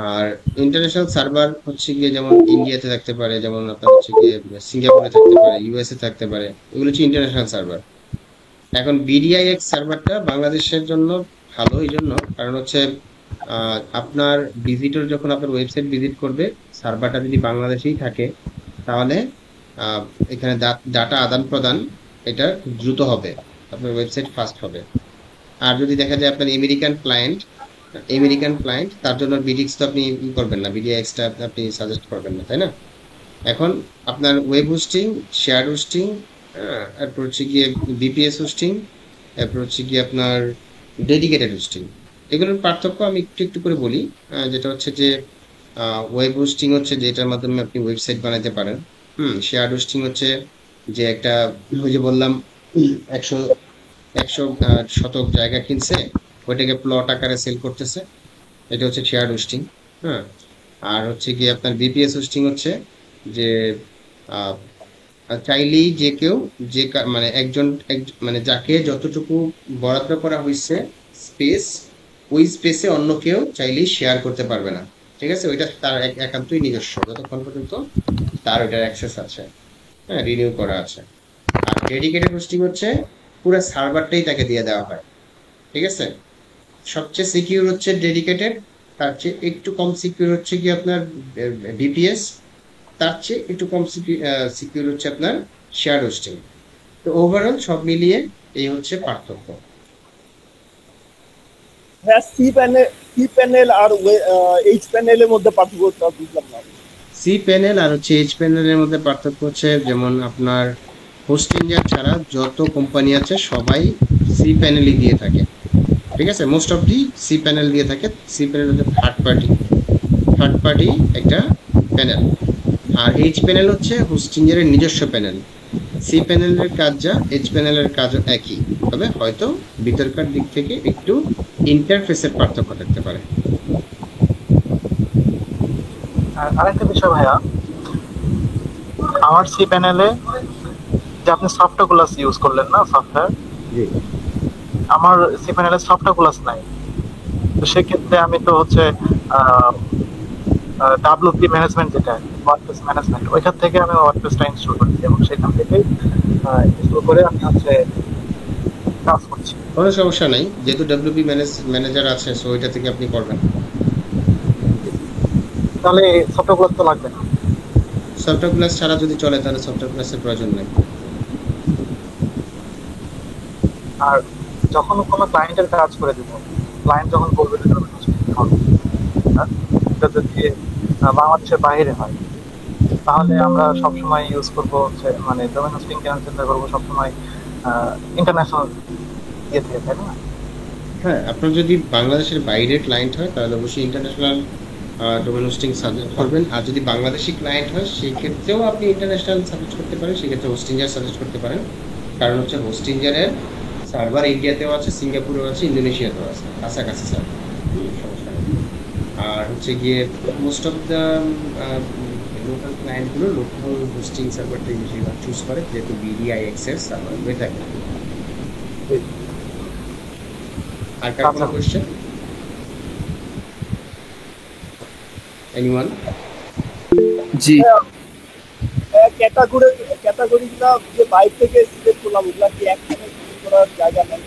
আর ইন্টারন্যাশনাল সার্ভার হচ্ছে গিয়ে যেমন ইন্ডিয়াতে থাকতে পারে, যেমন আপনার হচ্ছে গিয়ে সিঙ্গাপুরে থাকতে পারে, ইউএসএ থাকতে পারে। এগুলো হচ্ছে ইন্টারন্যাশনাল সার্ভার। এখন বিডিআইএক্স সার্ভারটা বাংলাদেশের জন্য ভালো এই জন্য, কারণ হচ্ছে আপনার ভিজিটর যখন আপনার ওয়েবসাইট ভিজিট করবে, সার্ভারটা যদি বাংলাদেশেই থাকে, তাহলে আহ, এখানে ডাটা আদান প্রদান এটা খুব দ্রুত হবে, আপনার ওয়েবসাইট ফাস্ট হবে। আর যদি দেখা যায় আপনার আমেরিকান ক্লায়েন্ট, তার জন্য বিডিএক্স তো আপনি ই করবেন না, বিডিএক্সটা আপনি সাজেস্ট করবেন না, তাই না? এখন আপনার ওয়েব হোস্টিং, শেয়ার হোস্টিং, তারপর হচ্ছে গিয়ে বিপিএস হোস্টিং, তারপর হচ্ছে গিয়ে আপনার ডেডিকেটেড হোস্টিং। এগুলোর পার্থক্য আমি একটু একটু করে বলি। যেটা হচ্ছে যে ওয়েব হোস্টিং হচ্ছে যেটার মাধ্যমে আপনি ওয়েবসাইট বানাতে পারেন। শেয়ার হোস্টিং হচ্ছে যে একটা, ওই যে বললাম, 100 100 শতক জায়গা কিনছে, ওইটাকে প্লট আকারে সেল করতেছে, এটা হচ্ছে শেয়ার হোস্টিং। হ্যাঁ। আর হচ্ছে কি আপনার বিপিএস হোস্টিং হচ্ছে যে আহ, চাইলেই যে কেউ, মানে মানে যাকে যতটুকু বরাদ্দ করা হয়েছে স্পেস, ওই স্পেসে অন্য কেউ চাইলেই শেয়ার করতে পারবে না। ঠিক আছে, ওইটা তার একান্তই নিজস্ব, যতক্ষণ পর্যন্ত তার ওইটার অ্যাক্সেস আছে, হ্যাঁ, রিনিউ করা আছে। আর ডেডিকেটেড হোস্টিং হচ্ছে পুরো সার্ভারটাই তাকে দিয়ে দেওয়া হয়। ঠিক আছে, সবচেয়ে সিকিউর হচ্ছে ডেডিকেটেড, তার চেয়ে একটু কম সিকিউর হচ্ছে কি আপনার বিপিএস, তার চেয়ে একটু কম সিকিউর হচ্ছে আপনার শেয়ার হোস্টিং। তো ওভারঅল সব মিলিয়ে এই হচ্ছে পার্থক্য। হ্যাঁ, সি প্যানেল আর এইচ প্যানেলের মধ্যে পার্থক্যটা বুঝলাম না। সি প্যানেল আর হচ্ছে এইচ প্যানেলের মধ্যে পার্থক্য হচ্ছে, যেমন আপনার হোস্টিঞ্জার ছাড়া যত কোম্পানি আছে সবাই সি প্যানেলই দিয়ে থাকে। ঠিক আছে, most of the C panel দিয়ে থাকে। সি প্যানেল হচ্ছে থার্ড পার্টি একটা প্যানেল। আর এইচ প্যানেল হচ্ছে হোস্টিঞ্জারের নিজস্ব প্যানেল। সি প্যানেলের কাজ যা, এইচ প্যানেলের কাজও একই, তবে হয়তো ভিতরকার দিক থেকে একটু ইন্টারফেসের পার্থক্য থাকতে পারে। আর আরেকটা বিষয় ভাইয়া, আমার সি প্যানেলে যে আপনি সফটওয়্যার গুলাস ইউজ করলেন না, সফটওয়্যার, জি। আমার সি প্যানেলে সফটওয়্যার গুলাস নাই। তো সেক্ষেত্রে আমি তো হচ্ছে ডাব্লিউপি ম্যানেজমেন্ট, যেটা ওয়ার্ডপ্রেস ম্যানেজমেন্ট, ওইখান থেকে আমি ওয়ার্ডপ্রেসটা ইনস্টল করেছি এবং সেখান থেকে ইনস্টল করে আমি হচ্ছে কাজ করছি। কোনো সমস্যা নাই, যেহেতু ডব্লিউপি ম্যানেজার আছে, সো ওইটা থেকে আপনি করবেন। তাহলে সফটওয়্যার গুলাস তো লাগবে না। সফটওয়্যার ক্লাস ছাড়া যদি চলে তাহলে সফটওয়্যার ক্লাসের প্রয়োজন নেই। আর যখন কোনো ক্লায়েন্টের কাজ করে দিব, ক্লায়েন্ট যখন বলবে যে ডোমেন হোস্টিং হবে, এটা যদি বাংলাদেশের বাইরে হয়, তাহলে আমরা সবসময় ইউজ করবো হচ্ছে, মানে ডোমেন হোস্টিং কেনার চেষ্টা করবো সবসময় ইন্টারন্যাশনাল ইয়ে থেকে, তাই না? হ্যাঁ, আপনার যদি বাংলাদেশের বাইরে ক্লায়েন্ট হয় তাহলে অবশ্যই ইন্টারন্যাশনাল ডোমেন হোস্টিং সাজেস্ট করবেন। আর যদি বাংলাদেশি ক্লায়েন্ট হয় সেই ক্ষেত্রেও আপনি ইন্টারন্যাশনাল সাজেস্ট করতে পারেন, সেক্ষেত্রে হোস্টিঞ্জার সাজেস্ট করতে পারেন। কারণ হচ্ছে হোস্টিঞ্জারের সার্ভার ইন্ডিয়াতেও আছে, সিঙ্গাপুরেও আছে, ইন্দোনেশিয়াতেও আছে, কাছাকাছি সার্ভার, সমস্যা নেই। আর হচ্ছে গিয়ে মোস্ট অফ দ্য লোকাল ক্লায়েন্টগুলো লোকাল হোস্টিং সার্ভারটাই বেশিরভাগ চুজ করে, যেহেতু বিডিআইএক্সের সার্ভার হয়ে থাকে। আর কার কোনো আচ্ছা, কোয়েশ্চেন? এনিওয়ান? জি ক্যাটাগরিগুলা যে বাইরে থেকে সিলেক্ট করলাম, ওগুলা কি একখানে সিলেক্ট করার জায়গা নেই?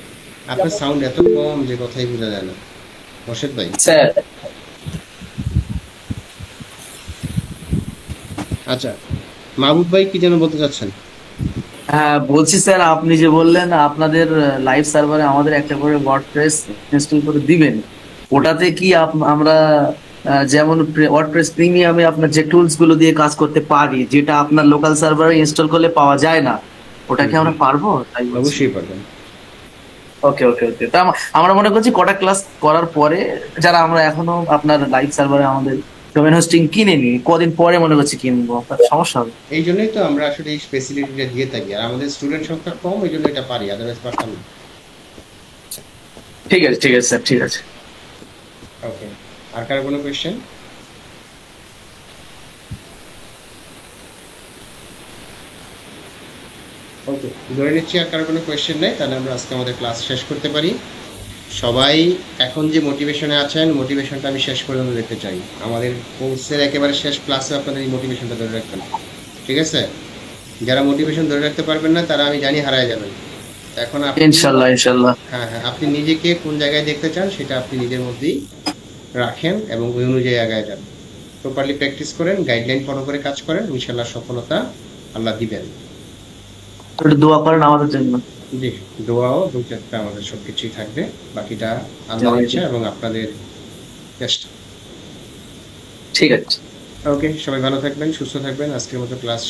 আপনার যেমন সাউন্ড এত কম যে কথাই বোঝা যায় না, মোর্শেদ ভাই। স্যার। আচ্ছা, মাহবুব ভাই কি যেন বলতে চাচ্ছেন? হ্যাঁ বলছি স্যার, আপনি যে বললেন আপনাদের লাইভ সার্ভারে আমাদের একটা করে ওয়ার্ডপ্রেস ইনস্টল করে দিবেন, ওটাতে কি আমরা যেমন ওয়ার্ডপ্রেস প্রিমিয়ামে আপনার যে টুলস গুলো দিয়ে কাজ করতে পারি, যেটা আপনার লোকাল সার্ভারে ইনস্টল করলে পাওয়া যায় না, ওটা কি হুম, আমরা হুম, পারবো? তাই বলছি। অবশ্যই পারবেন। ওকে ওকে ওকে, তা আমরা মনে করছি কটা ক্লাস করার পরে, যারা আমরা এখনো আপনার লাইভ সার্ভারে আমাদের ডোমেন হোস্টিং কিনে নি, কদিন পরে মনে করছি কিনবো, আপনার সমস্যা হবে? এই জন্যই তো আমরা আসলে এই ফেসিলিটিটা দিয়ে থাকি, আর আমাদের স্টুডেন্ট সংখ্যা কম, এই জন্য এটা পারি, আদারওয়াইজ পারতাম না। ঠিক আছে ঠিক আছে স্যার, ঠিক আছে। ওকে, আর কারো কোনো কোয়েশ্চেন? ওকে, ধরে নিচ্ছি আর কারো কোনো কোয়েশ্চেন নেই, তাহলে আমরা আজকে আমাদের ক্লাস শেষ করতে পারি। সবাই এখন যে মোটিভেশনে আছেন, মোটিভেশনটা আমি শেষ পর্যন্ত দেখতে চাই। আমাদের কোর্সের একেবারে শেষ ক্লাসে আপনাদের এই মোটিভেশনটা ধরে রাখবেন। ঠিক আছে, যারা মোটিভেশন ধরে রাখতে পারবেন না তারা আমি জানি হারায় যাবেন। এখন আপনি, ইনশাল্লাহ ইনশাল্লাহ। হ্যাঁ হ্যাঁ, আপনি নিজেকে কোন জায়গায় দেখতে চান সেটা আপনি নিজের মধ্যেই রাখেন এবং ওই অনুযায়ী আগায় যান। প্রপারলি প্র্যাকটিস করেন, গাইডলাইন ফলো করে কাজ করেন, ইনশাল্লাহ সফলতা আল্লাহ দিবেন। একটু দোয়া করেন আমাদের জন্য। জি, দোয়াও দু চারটা আমাদের সবকিছুই থাকবে, বাকিটা আল্লাহর ইচ্ছা এবং আপনাদের চেষ্টা। ঠিক আছে। ওকে, সবাই ভালো থাকবেন, সুস্থ থাকবেন। আজকের মতো ক্লাস